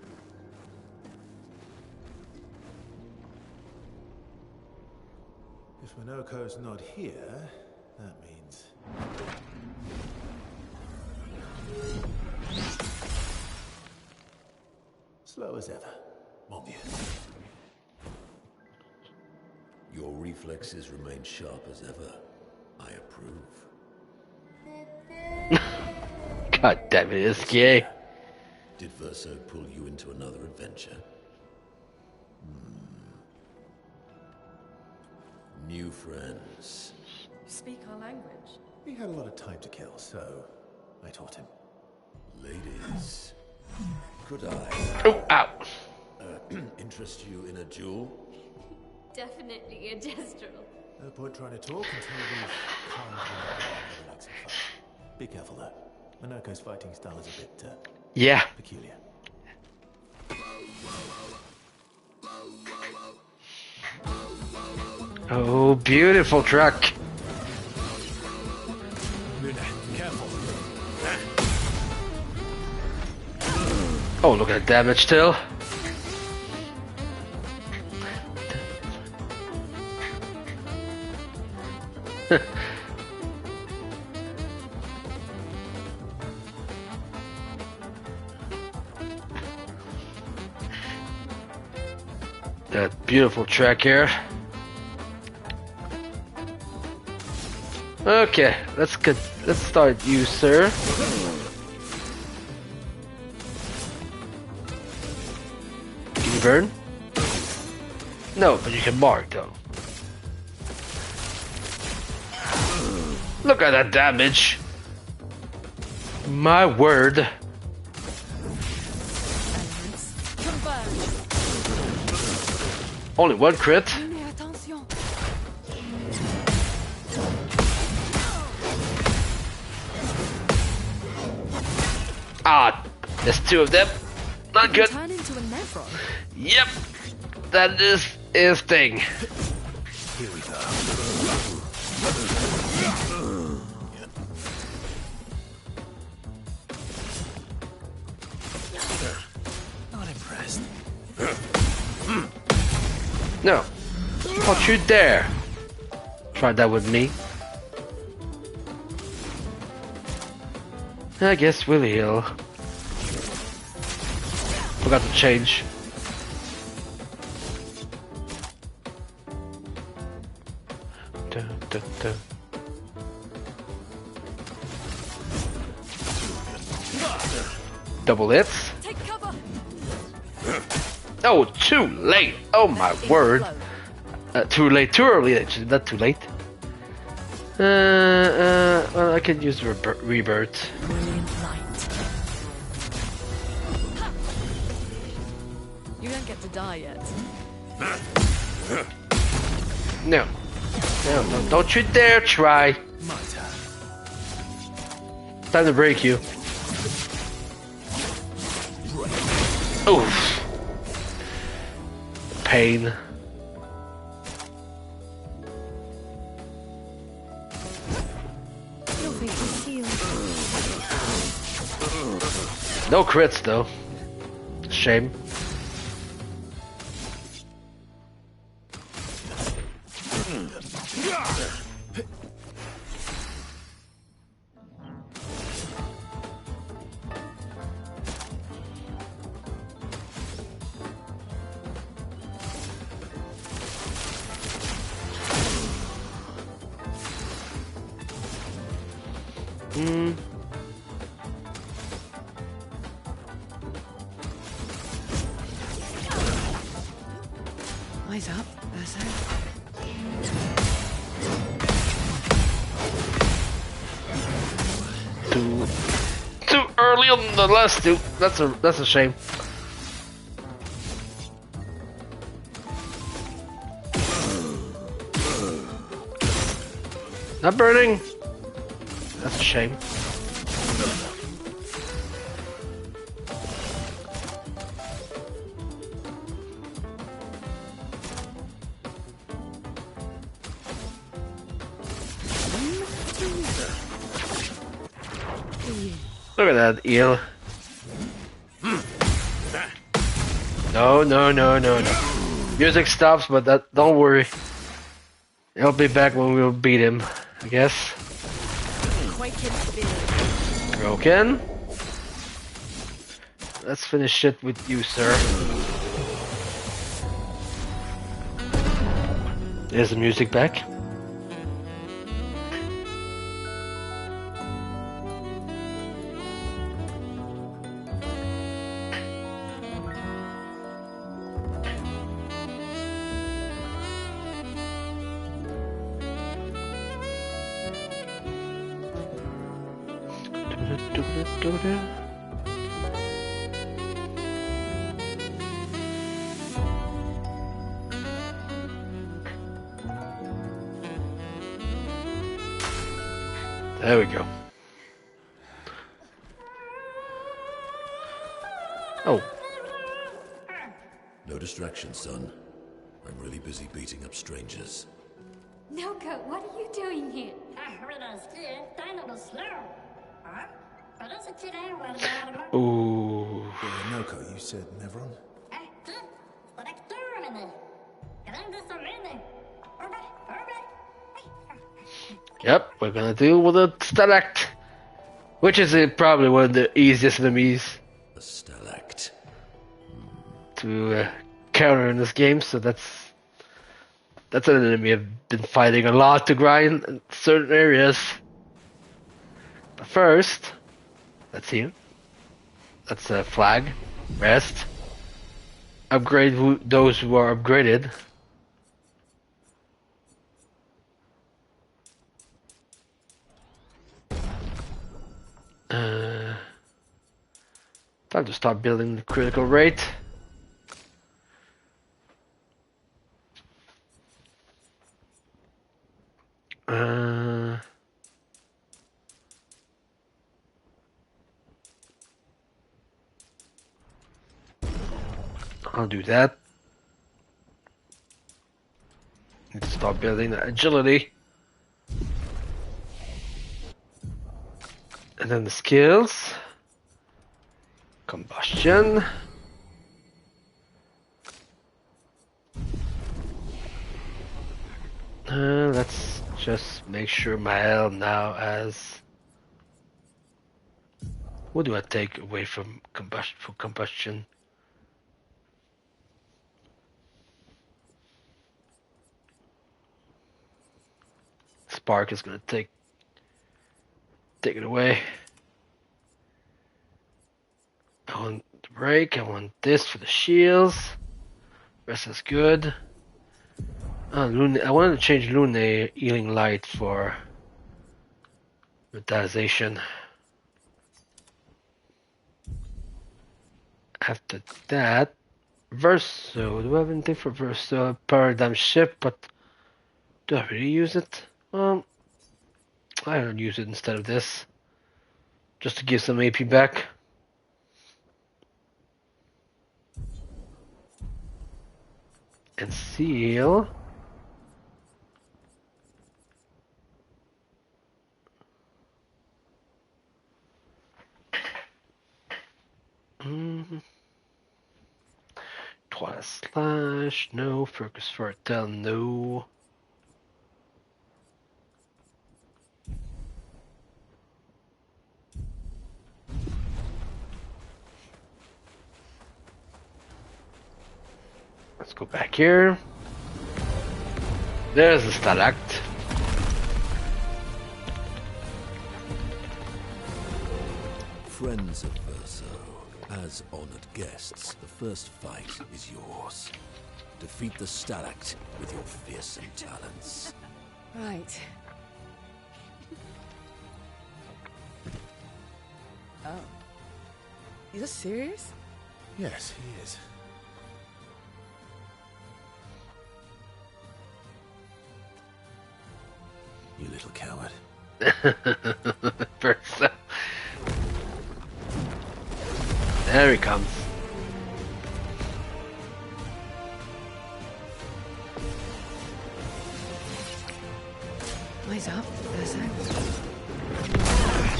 If Monoko's not here, that means... Slow as ever. Mon vieux. Your reflexes remain sharp as ever. I approve. God damn it, it's gay. Did Verso pull you into another adventure? New friends. Speak our language. He had a lot of time to kill, so I taught him. Ladies, could I Oh, ow. interest you in a duel? Definitely a gestural. No point trying to talk until we've calmed him down and relaxed him first. Be careful though. Monaco's fighting style is a bit Yeah. peculiar. Oh, beautiful truck. Luna, careful. Oh, look at the damage still. That beautiful track here. Okay, let's start you, sir. Can you burn? No, but you can mark though. Look at that damage. My word. Only one crit. Ah, there's two of them. Not good. Turn into a Nevron. Yep, that is his thing. Here we go. Not impressed. No, don't you dare try that with me. I guess we'll heal. Forgot to change. Dun, dun, dun. Double hits. Take cover. Oh, too late. Oh my word. Too late. Too early, actually. Not too late. Well, I can use rebirth. Brilliant light. You don't get to die yet. No. No, don't you dare try. My turn. Time to break you. Oof. Pain. Your face is healed. No crits though. Shame. Eyes up, Verso. Too early on the last two. That's a shame. Not burning. That's a shame. Look at that eel. No. Music stops, but don't worry. He'll be back when we'll beat him, I guess. Broken. let's finish it with you, sir. There's the music back. There we go. Oh. No distraction, son. I'm really busy beating up strangers. Noko, what are you doing here? Ooh. Noko, you said Nevron? Yep, we're gonna deal with a Stalact, which is probably one of the easiest enemies A Stalact. to counter in this game. So that's an enemy I've been fighting a lot to grind in certain areas. But first, let's see. That's a flag. Rest. Upgrade those who are upgraded. Time to start building the critical rate. I'll do that. Need to start building the agility. And then the skills. Combustion. Let's just make sure my health now as... What do I take away from combustion? Spark is gonna take it away. I want the break, I want this for the shields. Rest is good. Lune, I wanted to change Lune Healing Light for Revitalization. After that, Verso. Do I have anything for Verso? Paradigm Shift, but do I really use it? I don't use it instead of this. Just to give some AP back. And Seal. Twice Slash, no. Focus Fortel, no. Let's go back here. There's the Stalact. Friends of Verso, as honored guests, the first fight is yours. Defeat the Stalact with your fearsome talents. Right. Oh. Is this serious? Yes, he is. You little coward. Verso. There he comes. Eyes up, Verso.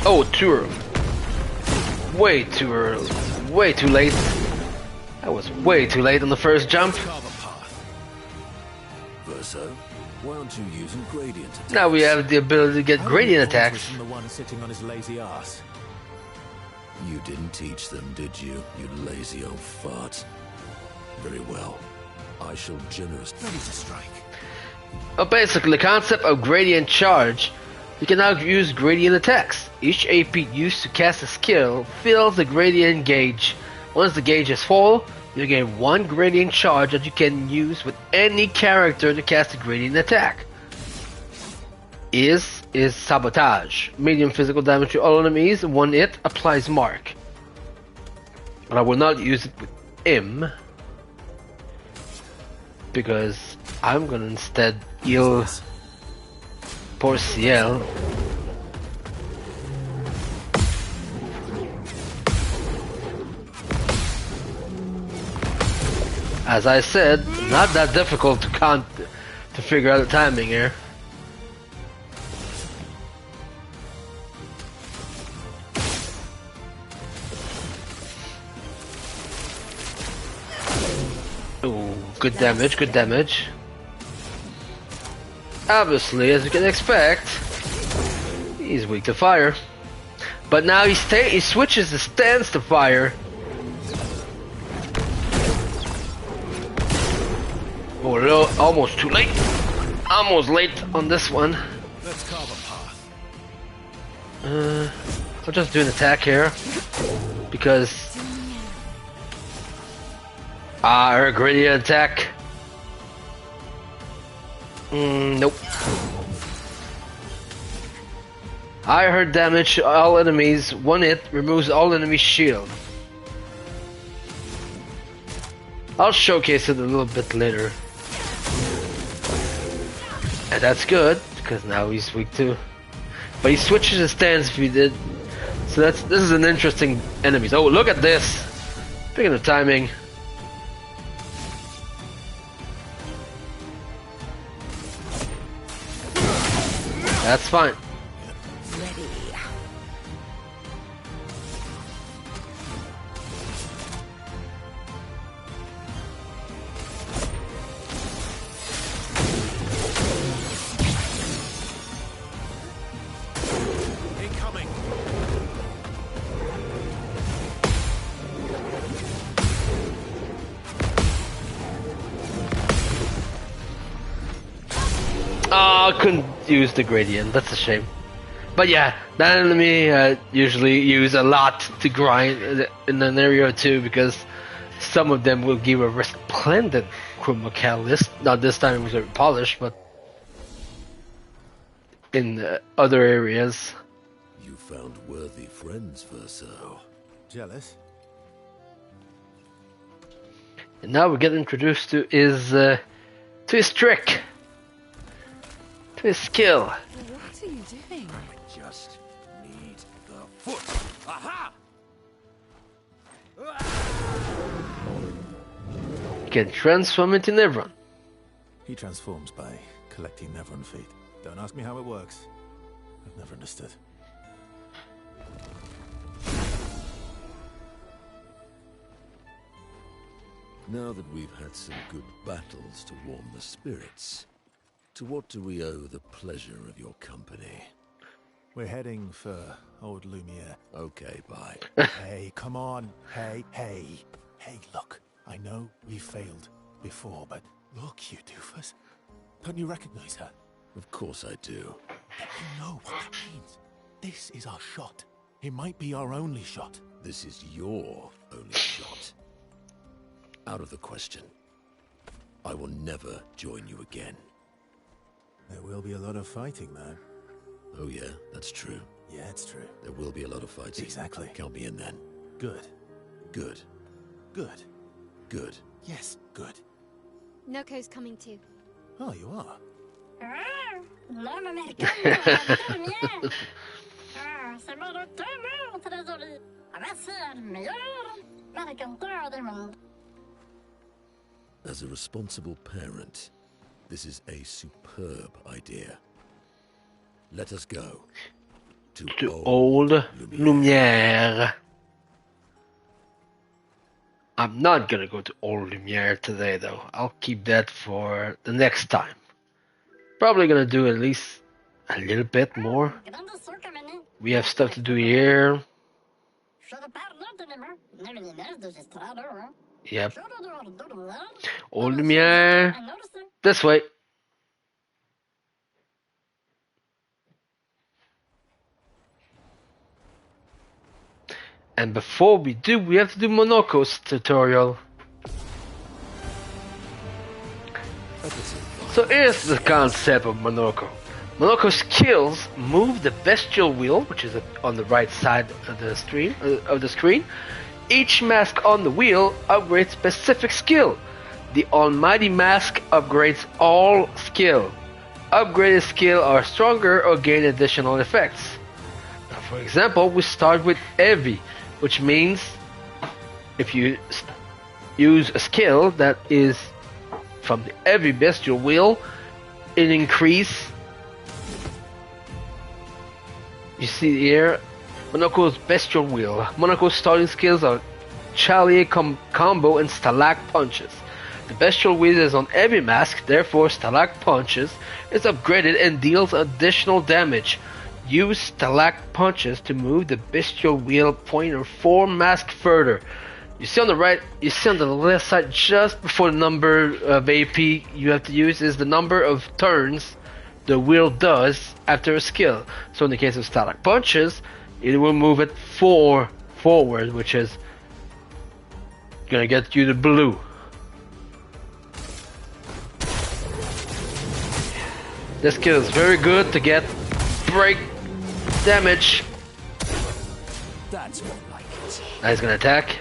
Oh, too early. Way too early. Way too late. That was way too late on the first jump. Verso, why aren't you using gradient attacks? Now we have the ability to get gradient attacks. From the one sitting on his lazy ass. You You didn't teach them, did you, you lazy old fart? Very well. I shall generously... Ready to strike. Well, basically, the concept of gradient charge, you can now use gradient attacks. Each AP used to cast a skill fills the gradient gauge. Once the gauge is full, you gain one gradient charge that you can use with any character to cast a gradient attack. Is sabotage. Medium physical damage to all enemies. One hit applies mark. But I will not use it with him because I'm gonna instead heal poor CL. As I said, not that difficult to figure out the timing here. Ooh, good damage, good damage. Obviously, as you can expect, he's weak to fire. But now he switches his stance to fire. Oh, no, almost too late. Almost late on this one. Let's carve a path. I'll just do an attack here. Because... a gradient attack. Nope. I heard damage to all enemies. One hit removes all enemy shield. I'll showcase it a little bit later. And that's good, because now he's weak too. But he switches his stance if he did. So this is an interesting enemy. Oh, look at this! Speaking of timing. That's fine. Incoming. Oh, I couldn't use the gradient. That's a shame. But yeah, that enemy usually use a lot to grind in an area or two because some of them will give a resplendent chroma catalyst. Not this time it was very polished, but in other areas. You found worthy friends, Verso. Jealous? And now we get introduced to his trick, to his skill. What are you doing? I just need the foot. Aha! You can transform into Nevron. He transforms by collecting Nevron feet. Don't ask me how it works. I've never understood. Now that we've had some good battles to warm the spirits, to what do we owe the pleasure of your company? We're heading for old Lumiere. Okay, bye. Hey, come on. Hey. Hey, look. I know we failed before, but look, you doofus. Don't you recognize her? Of course I do. Then you know what that means. This is our shot. It might be our only shot. This is your only shot. Out of the question. I will never join you again. There will be a lot of fighting, though. Oh yeah, that's true. Yeah, it's true. There will be a lot of fighting. Exactly. Count me in then. Good. Good. Good. Good. Yes, good. Noko's coming too. Oh, you are? As a responsible parent, this is a superb idea. Let us go To old Lumiere. I'm not gonna go to old Lumiere today though. I'll keep that for the next time. Probably gonna do at least a little bit more. We have stuff to do here. Yep. Eau lumière. This way. And before we do, we have to do Monoko's tutorial. So here's the concept of Monoko. Monoko's skills move the bestial wheel, which is on the right side of the screen. Each mask on the wheel upgrades specific skill. The Almighty Mask upgrades all skill. Upgraded skill are stronger or gain additional effects. Now, for example, we start with Heavy, which means if you use a skill that is from the Heavy Bestial Wheel, it increase. You see here, Monoko's Bestial Wheel. Monoko's starting skills are Chalier Combo and Stalag Punches. The Bestial Wheel is on Heavy Mask, therefore Stalag Punches is upgraded and deals additional damage. Use Stalag Punches to move the Bestial Wheel pointer 4 mask further. You see on the right, you see on the left side, just before the number of AP you have to use is the number of turns the wheel does after a skill. So in the case of Stalag Punches, it will move it 4 forward, which is gonna get you the blue. This skill is very good to get break damage. That's more like it. Now he's gonna attack.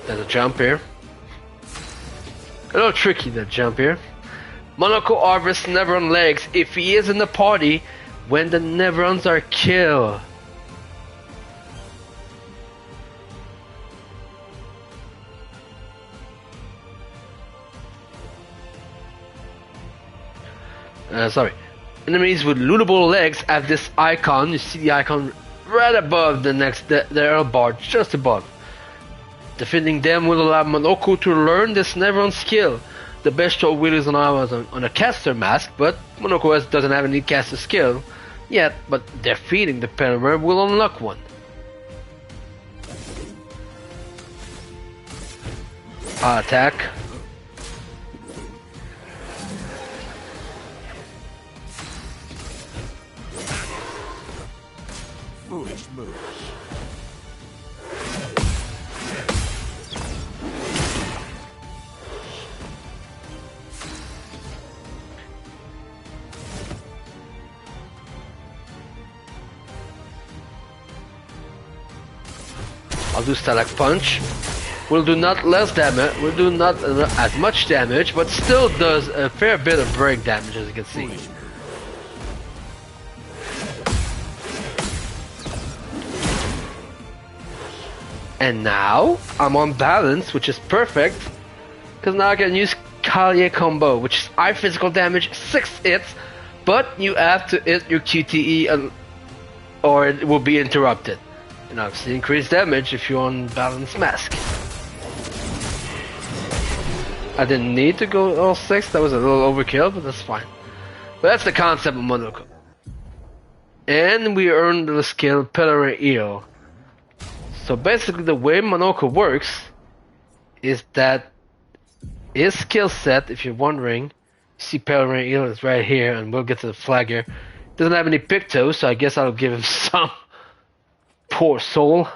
There's a jump here. A little tricky, that jump here. Monoko harvests Neveron legs if he is in the party when the Neverons are killed. Sorry. Enemies with lootable legs have this icon. You see the icon right above the arrow bar, just above. Defeating them will allow Monoko to learn this Neveron skill. The Bestial Wheel is on a caster mask, but Monoko doesn't have any caster skill yet, but defeating the Pelmer will unlock one. Attack. Foolish move. I'll do Stalag Punch. Will do not less damage. Will do not as much damage, but still does a fair bit of break damage, as you can see. And now I'm on balance, which is perfect, because now I can use Chalier Combo, which is high physical damage, 6 hits, but you have to hit your QTE or it will be interrupted. And obviously increased damage if you're on Balance Mask. I didn't need to go all 6, that was a little overkill, but that's fine. But that's the concept of Monoko. And we earned the skill Pillar Eel. So basically the way Monoko works is that his skill set, if you're wondering, you see Pillar Eel is right here, and we'll get to the flag here. Doesn't have any Pictos, so I guess I'll give him some. Poor soul.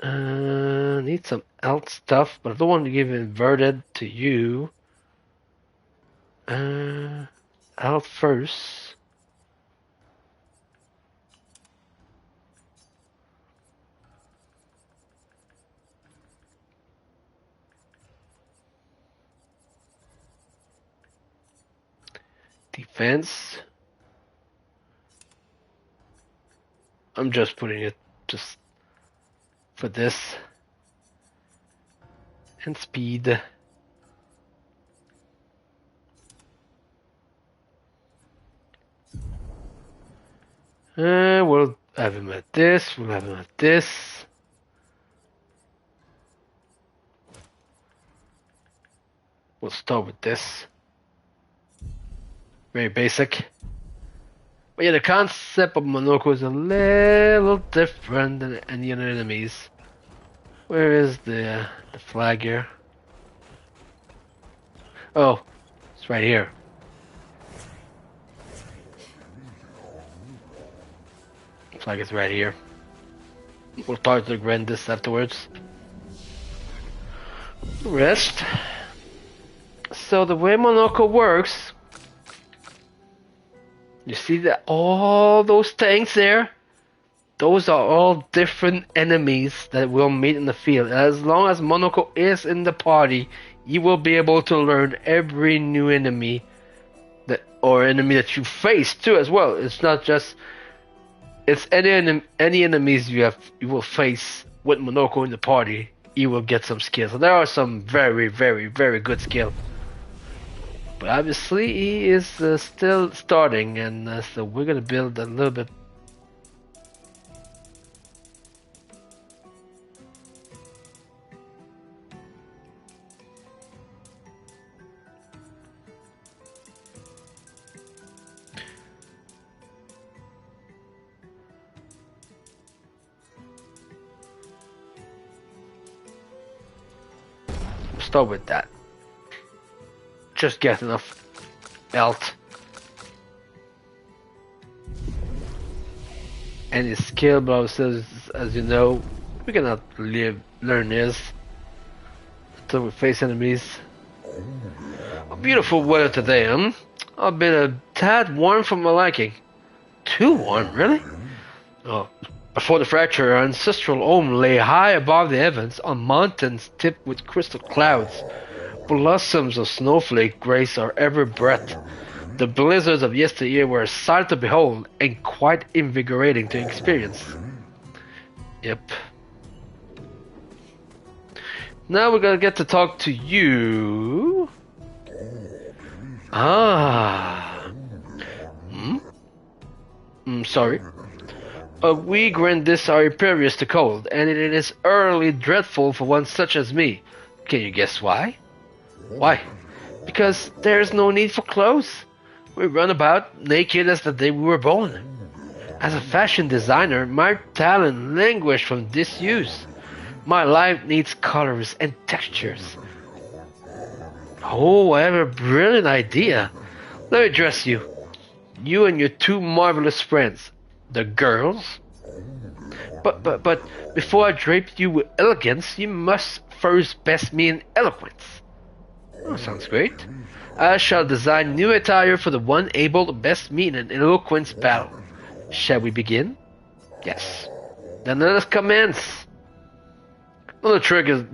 Need some alt stuff, but I don't want to give inverted to you. Alt first. Defense. I'm just putting it just for this. And speed. We'll have him at this, we'll have him at this. We'll start with this. Very basic. But yeah, the concept of Monoko is a little different than any other enemies. Where is the flag here? Oh, it's right here. Flag is right here. We'll talk to Grandis afterwards. Rest. So the way Monoko works, you see that all those tanks there? Those are all different enemies that we'll meet in the field. As long as Monoko is in the party, you will be able to learn every new enemy or enemy that you face too as well. It's not just any enemies you will face with Monoko in the party, you will get some skills. And there are some very, very, very good skills. But obviously he is still starting, and so we're gonna build a little bit. Start with that. Just get enough belt. Any skill, but as you know, we cannot learn this until we face enemies. A beautiful weather today, huh? I've been a tad warm for my liking. Too warm, really? Oh. Before the fracture, our ancestral home lay high above the heavens on mountains tipped with crystal clouds. Blossoms of snowflake grace our every breath. The blizzards of yesteryear were a sight to behold and quite invigorating to experience. Yep. Now we're gonna get to talk to you. Sorry. We Grandis are impervious to cold, and it is early dreadful for one such as me. Can you guess why? Why? Because there's no need for clothes. We run about naked as the day we were born. As a fashion designer, my talent languishes from disuse. My life needs colors and textures. Oh, I have a brilliant idea. Let me dress you. You and your two marvelous friends. The girls? But before I drape you with elegance, you must first best me in eloquence. Oh, sounds great. I shall design new attire for the one able to best me in an eloquence battle. Shall we begin? Yes. Then let us commence. Well, the trick is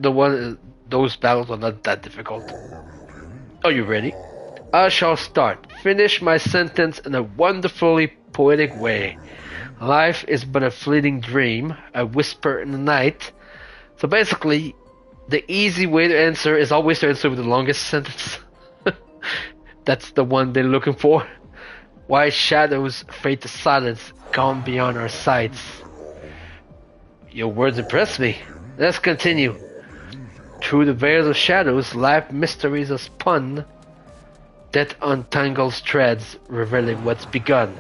those battles are not that difficult. Are you ready? I shall start. Finish my sentence in a wonderfully poetic way. Life is but a fleeting dream, a whisper in the night. So basically, the easy way to answer is always to answer with the longest sentence. That's the one they're looking for. Why shadows fade to silence, gone beyond our sights. Your words impress me. Let's continue. Through the veils of shadows, life mysteries are spun. Death untangles threads, revealing what's begun.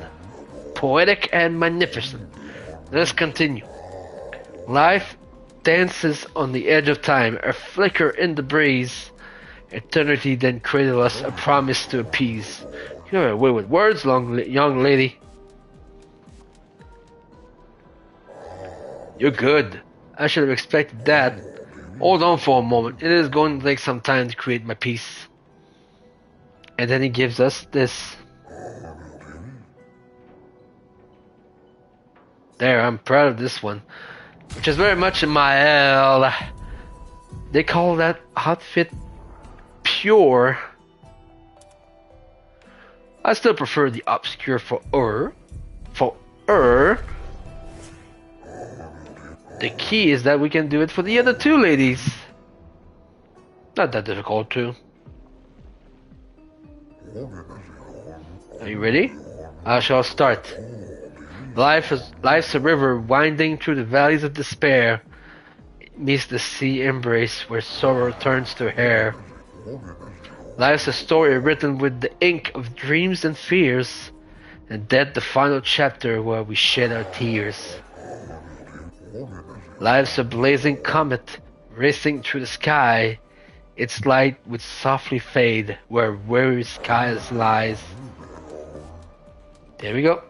Poetic and magnificent. Let's continue. Life dances on the edge of time, a flicker in the breeze. Eternity then cradles us, a promise to appease. You're away with words, young lady. You're good. I should have expected that. Hold on for a moment. It is going to take some time to create my piece. And then he gives us this. There, I'm proud of this one. Which is very much in my L. They call that outfit pure. I still prefer the obscure for her. For her. The key is that we can do it for the other two ladies. Not that difficult too. Are you ready? I shall start. Life's a river winding through the valleys of despair. It meets the sea embrace where sorrow turns to hair. Life's a story written with the ink of dreams and fears, and death the final chapter where we shed our tears. Life's a blazing comet racing through the sky, its light would softly fade where weary skies lies. There we go.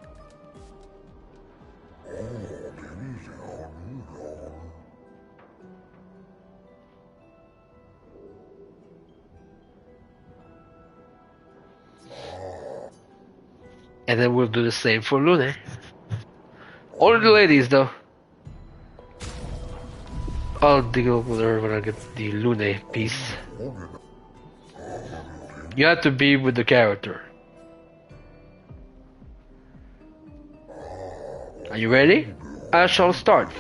And then we'll do the same for Lune. Only the ladies though. I'll deal with her when I get the Lune piece. You have to be with the character. Are you ready? I shall start.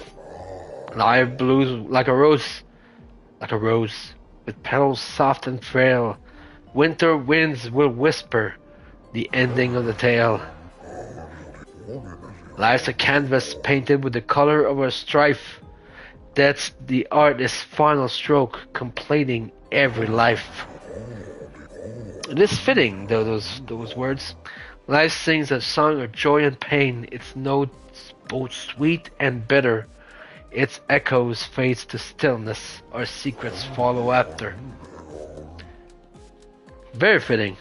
Life blooms like a rose, with petals soft and frail. Winter winds will whisper the ending of the tale. Life's a canvas painted with the color of our strife. That's the artist's final stroke, completing every life. It is fitting, though, those words. Life sings a song of joy and pain, its notes both sweet and bitter. Its echoes fades to stillness, our secrets follow after. Very fitting.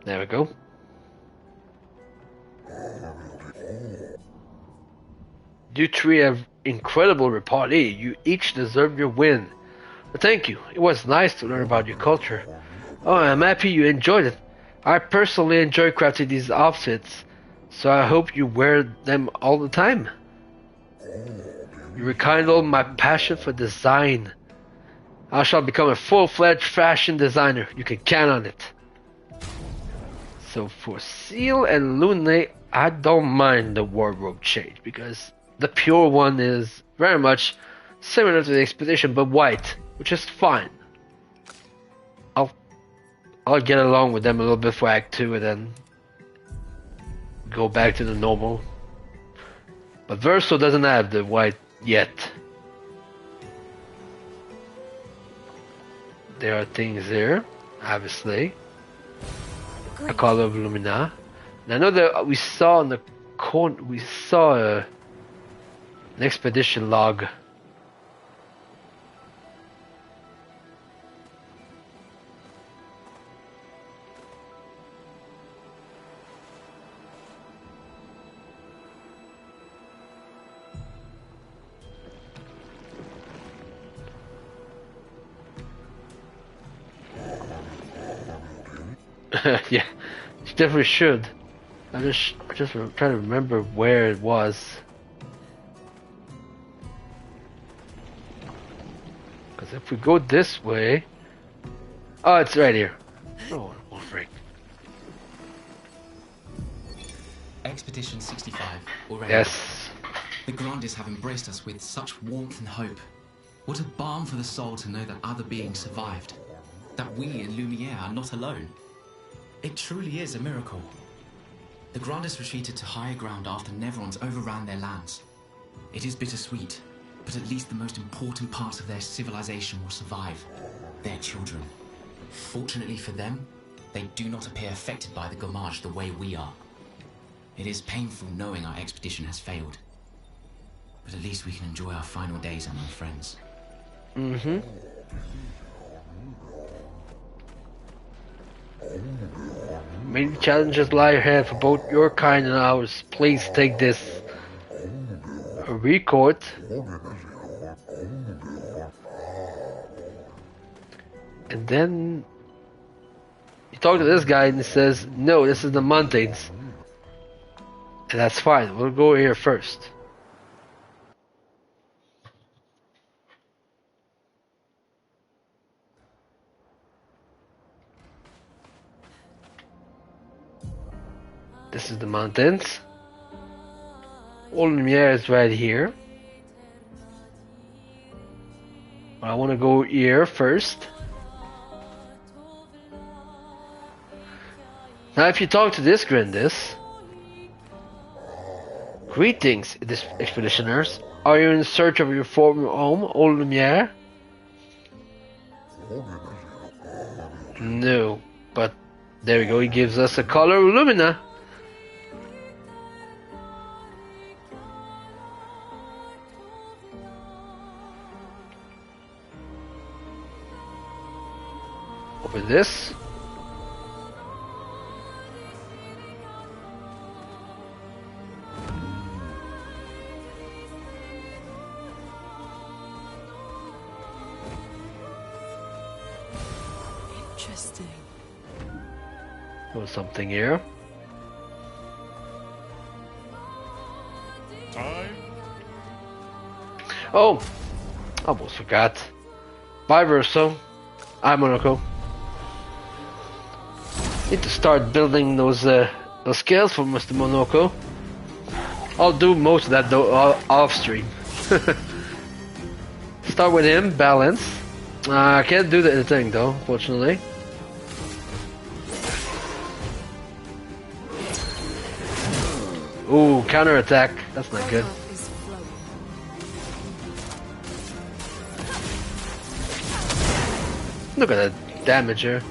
There we go. You three have incredible repartee. You each deserve your win. But thank you. It was nice to learn about your culture. Oh, I'm happy you enjoyed it. I personally enjoy crafting these outfits, so I hope you wear them all the time. You rekindle my passion for design. I shall become a full-fledged fashion designer. You can count on it. So for Seal and Lune, I don't mind the wardrobe change because the pure one is very much similar to the expedition but white, which is fine. I'll get along with them a little bit for Act 2 and then go back to the normal. But Verso doesn't have the white yet. There are things there, obviously. A color of Lumina. And I know that we saw in the corner, we saw an expedition log. Yeah, you definitely should. I just trying to remember where it was. Because if we go this way, oh, it's right here. Oh, freak. Expedition 65 already. Yes. The Grandes have embraced us with such warmth and hope. What a balm for the soul to know that other beings survived. That we in Lumiere are not alone. It truly is a miracle. The Grandes retreated to higher ground after Neverons overran their lands. It is bittersweet, but at least the most important parts of their civilization will survive. Their children. Fortunately for them, they do not appear affected by the Gommage the way we are. It is painful knowing our expedition has failed. But at least we can enjoy our final days among friends. Mm-hmm. Many challenges lie ahead for both your kind and ours. Please take this. A record. And then you talk to this guy and he says, no, this is the mountains. And that's fine. We'll go here first. This is the mountains. Lumiere is right here. But I want to go here first. Now if you talk to this Grindis, Greetings, expeditioners. Are you in search of your former home, Old Lumiere? No, but there we go. He gives us a color Lumina. Open this. Interesting. There's something here. Time? Oh, almost forgot. Bye, Verso. I'm Monaco. Need to start building those skills for Mr. Monaco. I'll do most of that though off stream. Start with him, balance. I can't do the thing though, unfortunately. Ooh, counter attack. That's not good. Is flowing. Look at that damage here.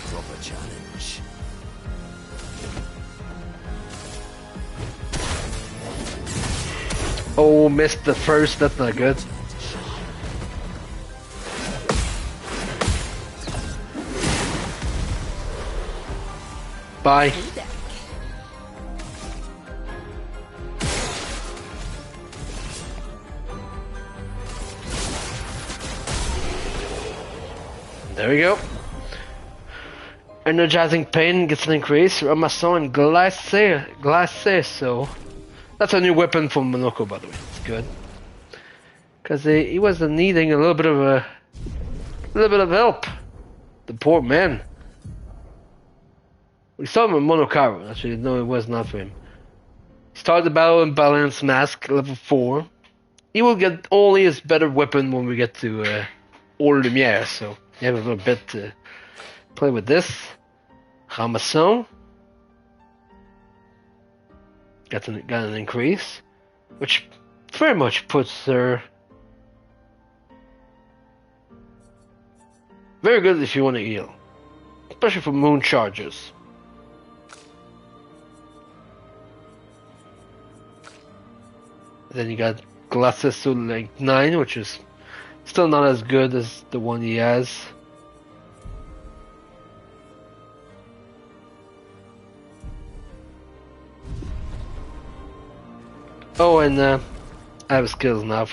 Proper challenge. Oh, missed the first. That's not good. Bye. There we go. Energizing pain gets an increase. Ramasson and Glace, so that's a new weapon for Monoko, by the way. It's good. Cause he was needing a little bit of help. The poor man. We saw him in Monokaro. Actually, no, it was not for him. Start the battle in Balance Mask, level 4. He will get only his better weapon when we get to Old Lumiere, so you have a little bit to play with this. Ramasson. Got an increase, which very much puts her very good if you want to heal, especially for moon charges. Then you got Glasses to like 9, which is still not as good as the one he has. Oh, and I have skills now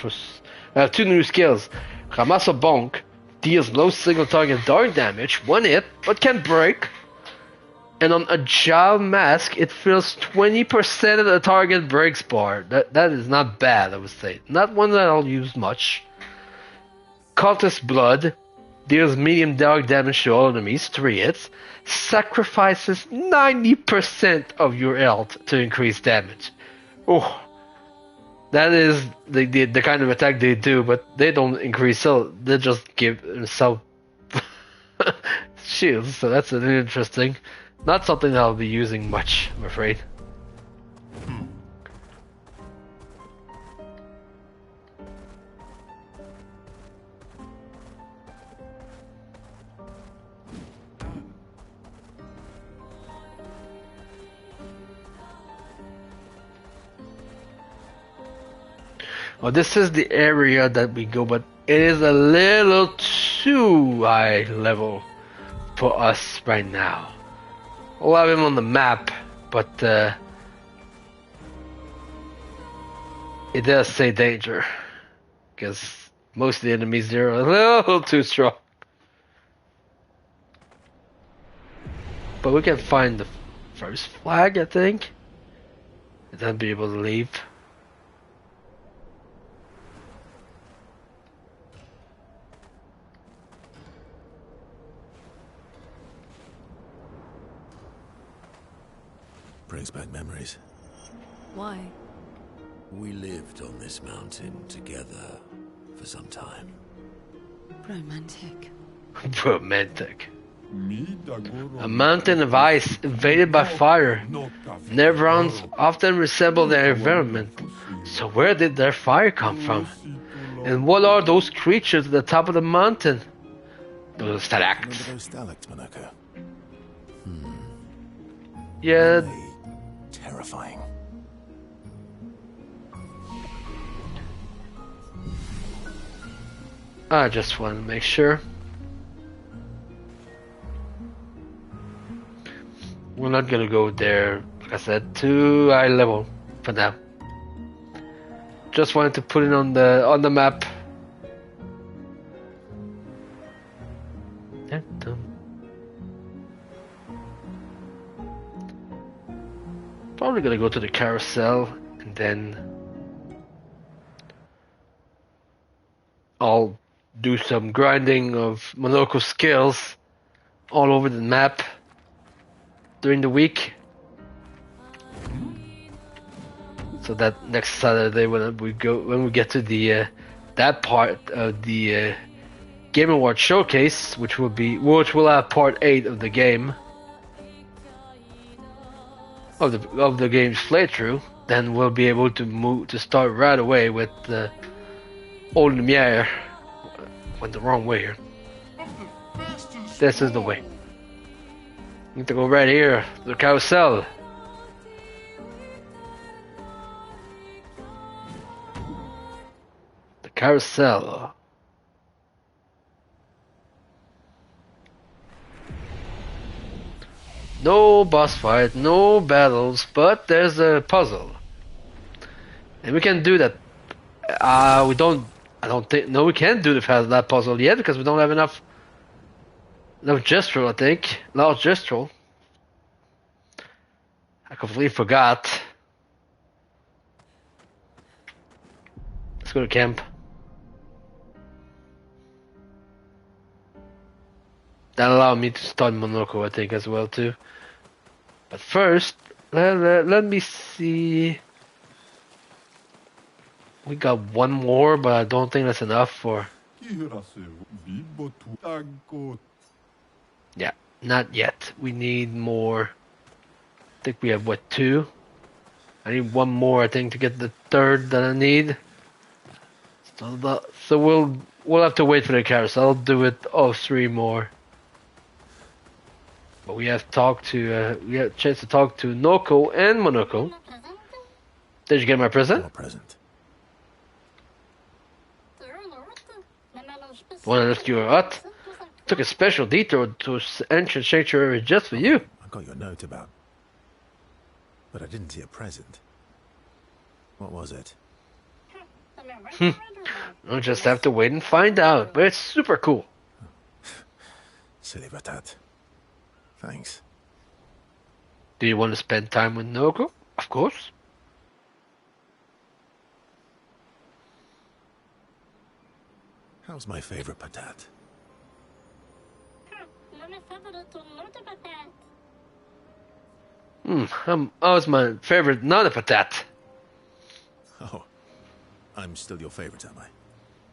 I have 2 new skills. Ramassa Bonk deals low single target dark damage, 1 hit, but can break. And on Agile Mask, it fills 20% of the target breaks bar. That is not bad, I would say. Not one that I'll use much. Cultist Blood deals medium dark damage to all enemies, 3 hits. Sacrifices 90% of your health to increase damage. Oh. That is the kind of attack they do, but they don't increase health. They just give self shields, so that's an interesting. Not something that I'll be using much, I'm afraid. Well, this is the area that we go, but it is a little too high level for us right now. We'll have him on the map, but it does say danger, because most of the enemies there are a little too strong. But we can find the first flag, I think, and then be able to leave. Brings back memories. Why? We lived on this mountain together for some time. Romantic. Romantic. A mountain of ice invaded by fire. Neverons often resemble their environment. So where did their fire come from? And what are those creatures at the top of the mountain? Those Remember stalactites. those stalactites, Monoko? Yeah, They terrifying. I just want to make sure. We're not gonna go there, like I said, too high level for now. Just wanted to put it on the map. Probably gonna go to the carousel and then I'll do some grinding of Monoko skills all over the map during the week. So that next Saturday when we get to the that part of the Game Awards showcase, which will have part 8 of the game of the game's playthrough, then we'll be able to start right away with the Old Lumiere. Went the wrong way here. This is the way. Need to go right here, the carousel. The carousel. No boss fight, no battles, but there's a puzzle. And we can do that. I don't think, no, we can't do that puzzle yet because we don't have enough gestural, I think. Large gestural. I completely forgot. Let's go to camp. That allowed me to stun Monoko, I think, as well, too. But first, let me see. We got one more, but I don't think that's enough for... Yeah, not yet. We need more. I think we have, what, 2? I need one more, I think, to get the 3rd that I need. So we'll have to wait for the carousel. I'll do it all 3 more. But we have a chance to talk to Noko and Monoko. Did you get my present? What present? One I left you a hut. Took a special detour to ancient sanctuary just for you. I got your note about... But I didn't see a present. What was it? I'll just have to wait and find out. But it's super cool. Silly Batat. Thanks. Do you want to spend time with Noko? Of course. How's my favorite Patat? How's my favorite not a patat? Oh, I'm still your favorite, am I?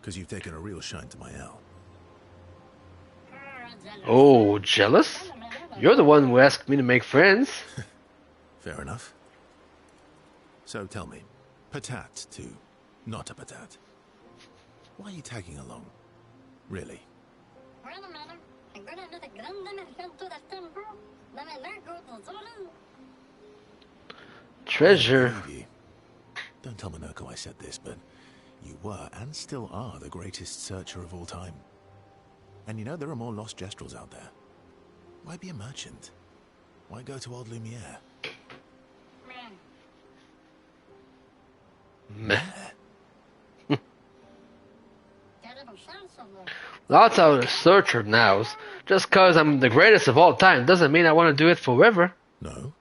Because you've taken a real shine to my L. Oh, jealous? You're the one who asked me to make friends. Fair enough. So tell me, Patat to not a Patat. Why are you tagging along? Really? Treasure. Don't tell Monoko I said this, but you were and still are the greatest searcher of all time. And you know there are more lost Gestrels out there. Why be a merchant? Why go to Old Lumiere? Meh. Lots of a searcher now. Just cause I'm the greatest of all time doesn't mean I want to do it forever. No?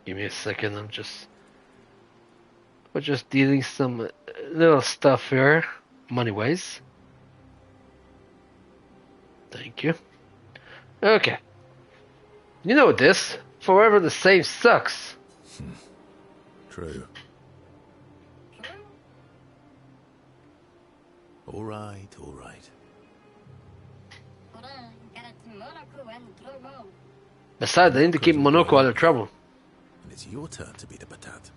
Give me a second, I'm just... We're just dealing some little stuff here, money-wise. Thank you. Okay. You know this. Forever the same sucks. True. All right, all right. Besides, I need to keep Monoko out of trouble. And it's your turn to be the patat.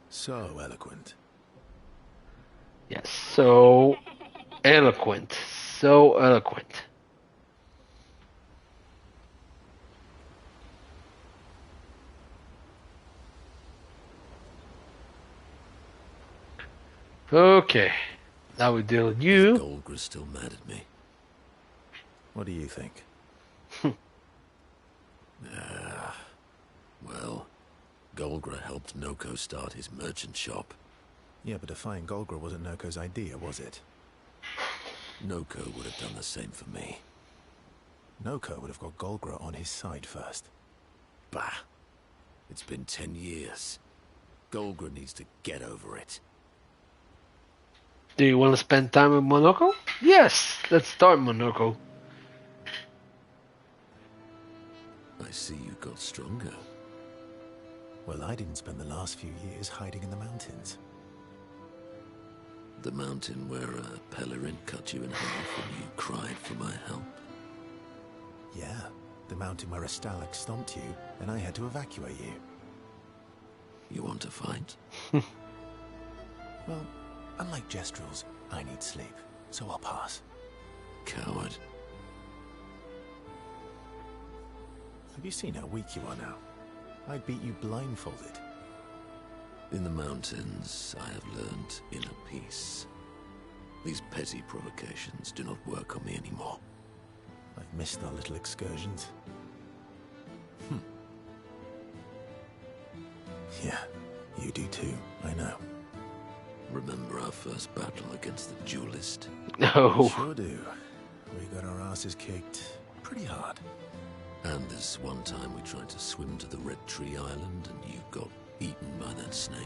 So eloquent. Yes, so eloquent. So eloquent. Okay. Now we deal with you. Golgra's still mad at me. What do you think? Well, Golgra helped Noko start his merchant shop. Yeah, but defying Golgra wasn't Noko's idea, was it? Noko would have done the same for me. Noko would have got Golgra on his side first. Bah! It's been 10 years. Golgra needs to get over it. Do you want to spend time with Monoko? Yes, let's start Monoko. I see you got stronger. Well, I didn't spend the last few years hiding in the mountains. The mountain where a Pelerin cut you in half and you cried for my help. Yeah, the mountain where a Stalak stomped you, and I had to evacuate you. You want to fight? Well, unlike Jestrels, I need sleep, so I'll pass. Coward. Have you seen how weak you are now? I'd beat you blindfolded. In the mountains, I have learned inner peace. These petty provocations do not work on me anymore. I've missed our little excursions. Yeah, you do too, I know. Remember our first battle against the Duelliste? No. Sure do. We got our asses kicked pretty hard. And this one time we tried to swim to the Red Tree Island and you got eaten by that snake.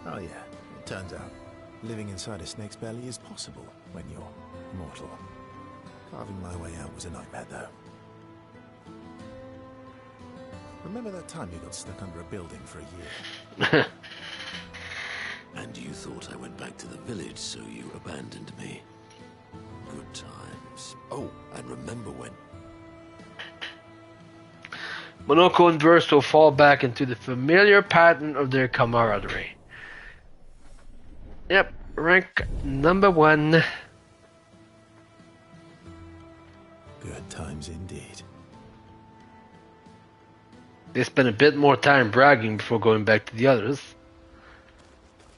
Oh yeah, it turns out living inside a snake's belly is possible when you're mortal. Carving my way out was a nightmare though. Remember that time you got stuck under a building for a year? And you thought I went back to the village, so you abandoned me. Good times. Oh, and remember when... Monoko and Burst will fall back into the familiar pattern of their camaraderie. Yep, rank number 1. Good times indeed. They spend a bit more time bragging before going back to the others.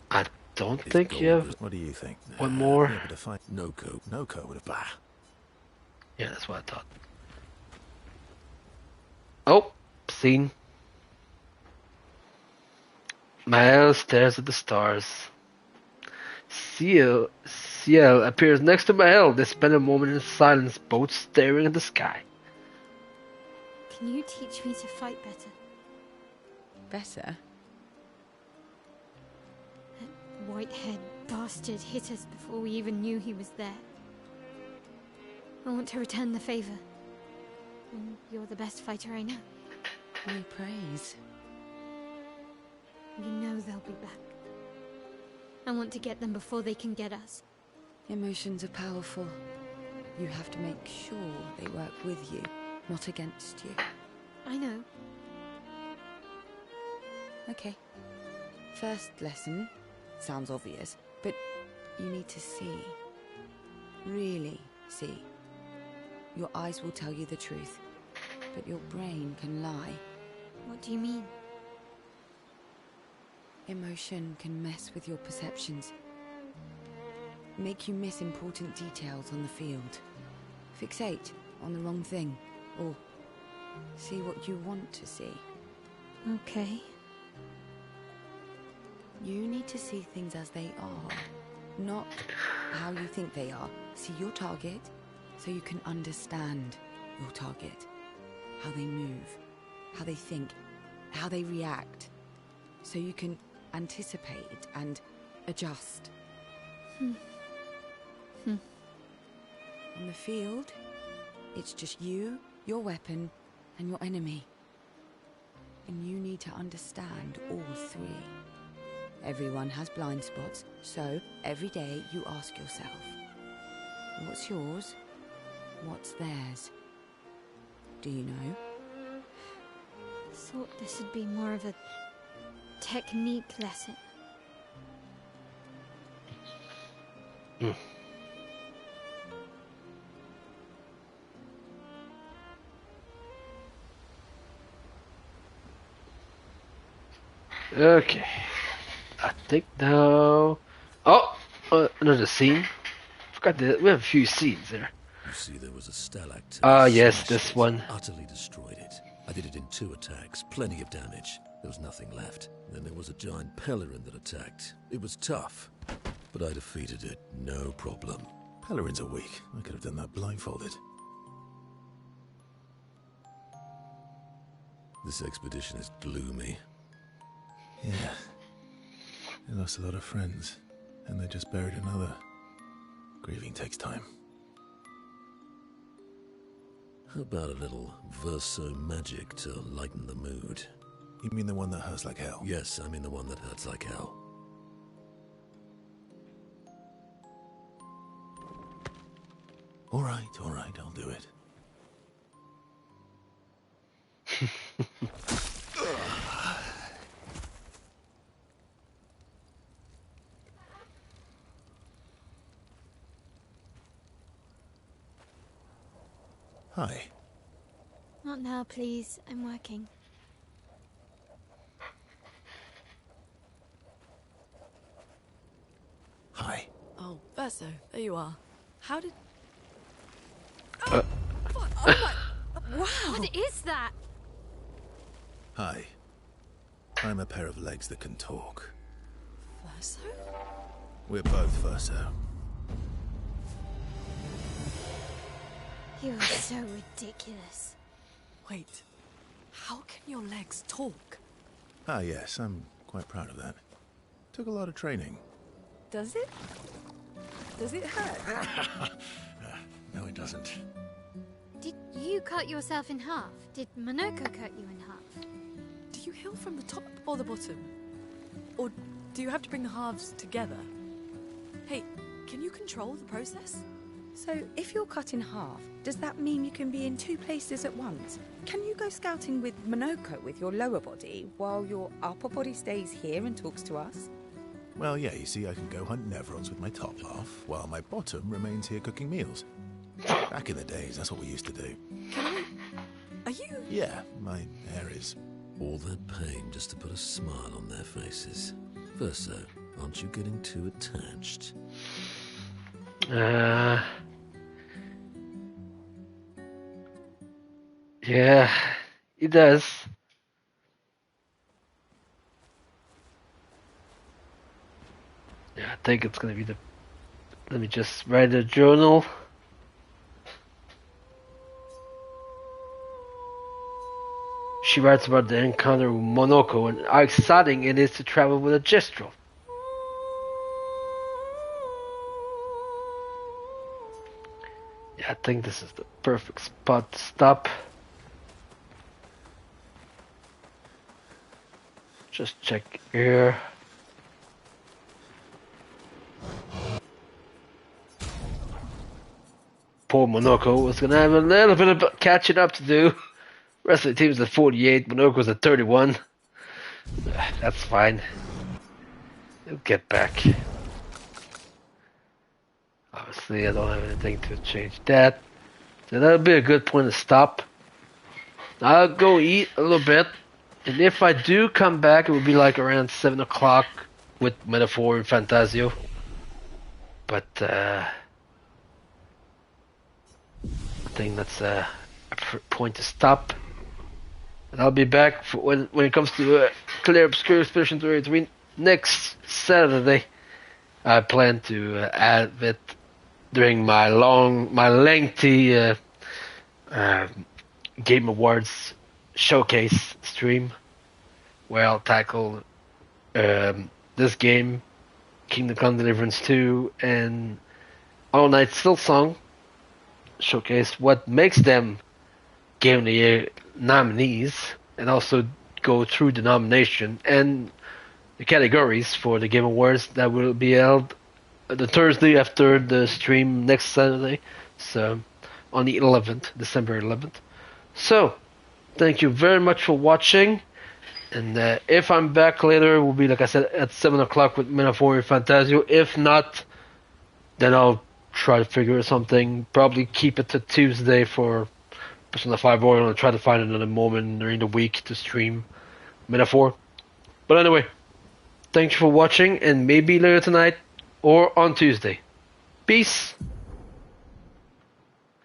I don't think you have What do you think? one more. Yeah, but if I... Noko. Noko would have... Bah. Yeah, that's what I thought. Oh, scene. Mael stares at the stars. Ciel appears next to Mael. They spend a moment in silence, both staring at the sky. Can you teach me to fight better? Better? That white-haired bastard hit us before we even knew he was there. I want to return the favor. And you're the best fighter I know. No praise. You know they'll be back. I want to get them before they can get us. Emotions are powerful. You have to make sure they work with you, not against you. I know. Okay. First lesson. Sounds obvious, but you need to see. Really see. Your eyes will tell you the truth, but your brain can lie. What do you mean? Emotion can mess with your perceptions. Make you miss important details on the field. Fixate on the wrong thing, or see what you want to see. Okay. You need to see things as they are, not how you think they are. See your target, so you can understand your target. How they move, how they think, how they react, so you can anticipate and adjust. On the field, it's just you, your weapon, and your enemy. And you need to understand all three. Everyone has blind spots, so every day you ask yourself, what's yours? What's theirs? Do you know? Thought this would be more of a technique lesson. Okay. I think now. Oh, another scene. Forgot that we have a few scenes there. You see, there was a stalactite. Ah, yes, Smashed this it, one. Utterly destroyed it. I did it in 2 attacks, plenty of damage. There was nothing left. Then there was a giant Pellerin that attacked. It was tough, but I defeated it, no problem. Pellerins are weak. I could have done that blindfolded. This expedition is gloomy. Yeah. They lost a lot of friends, and they just buried another. Grieving takes time. How about a little verso magic to lighten the mood? You mean the one that hurts like hell? Yes, I mean the one that hurts like hell. All right, I'll do it. Hi. Not now, please. I'm working. Hi. Oh, Verso, there you are. How did... What is that? Hi. I'm a pair of legs that can talk. Verso? We're both Verso. You're so ridiculous. Wait, how can your legs talk? Ah, yes, I'm quite proud of that. Took a lot of training. Does it? Does it hurt? No, it doesn't. Did you cut yourself in half? Did Monoko cut you in half? Do you heal from the top or the bottom? Or do you have to bring the halves together? Hey, can you control the process? So, if you're cut in half, does that mean you can be in 2 places at once? Can you go scouting with Monoko with your lower body, while your upper body stays here and talks to us? Well, yeah, you see, I can go hunt Nevrons with my top half, while my bottom remains here cooking meals. Back in the days, that's what we used to do. Are you... Yeah, my hair is... All that pain just to put a smile on their faces. Verso, aren't you getting too attached? Yeah, it does. Yeah, I think it's gonna be the... Let me just write a journal. She writes about the encounter with Monoko and how exciting it is to travel with a gestural. Yeah, I think this is the perfect spot to stop. Just check here. Poor Monoko was gonna have a little bit of catching up to do. The rest of the team's at 48, Monoko's at 31. That's fine. He'll get back. Obviously, I don't have anything to change that. So that'll be a good point to stop. I'll go eat a little bit. And if I do come back, it will be like around 7 o'clock with Metaphor and Fantasio. But, I think that's a point to stop. And I'll be back for when it comes to Clear Obscure Expedition 3 next Saturday. I plan to add it during my lengthy Game Awards showcase stream. where I'll tackle this game, Kingdom Come Deliverance 2, and All Night Still Song, showcase what makes them Game of the Year nominees, and also go through the nomination and the categories for the Game Awards that will be held the Thursday after the stream next Saturday, so on the 11th, December 11th. So, thank you very much for watching, and if I'm back later, it will be, like I said, at 7 o'clock with Men of Warrior Fantasio. If not, then I'll try to figure something, probably keep it to Tuesday for Persona 5 Royal, and try to find another moment during the week to stream Metaphor. But anyway, thanks for watching, and maybe later tonight or on Tuesday. Peace!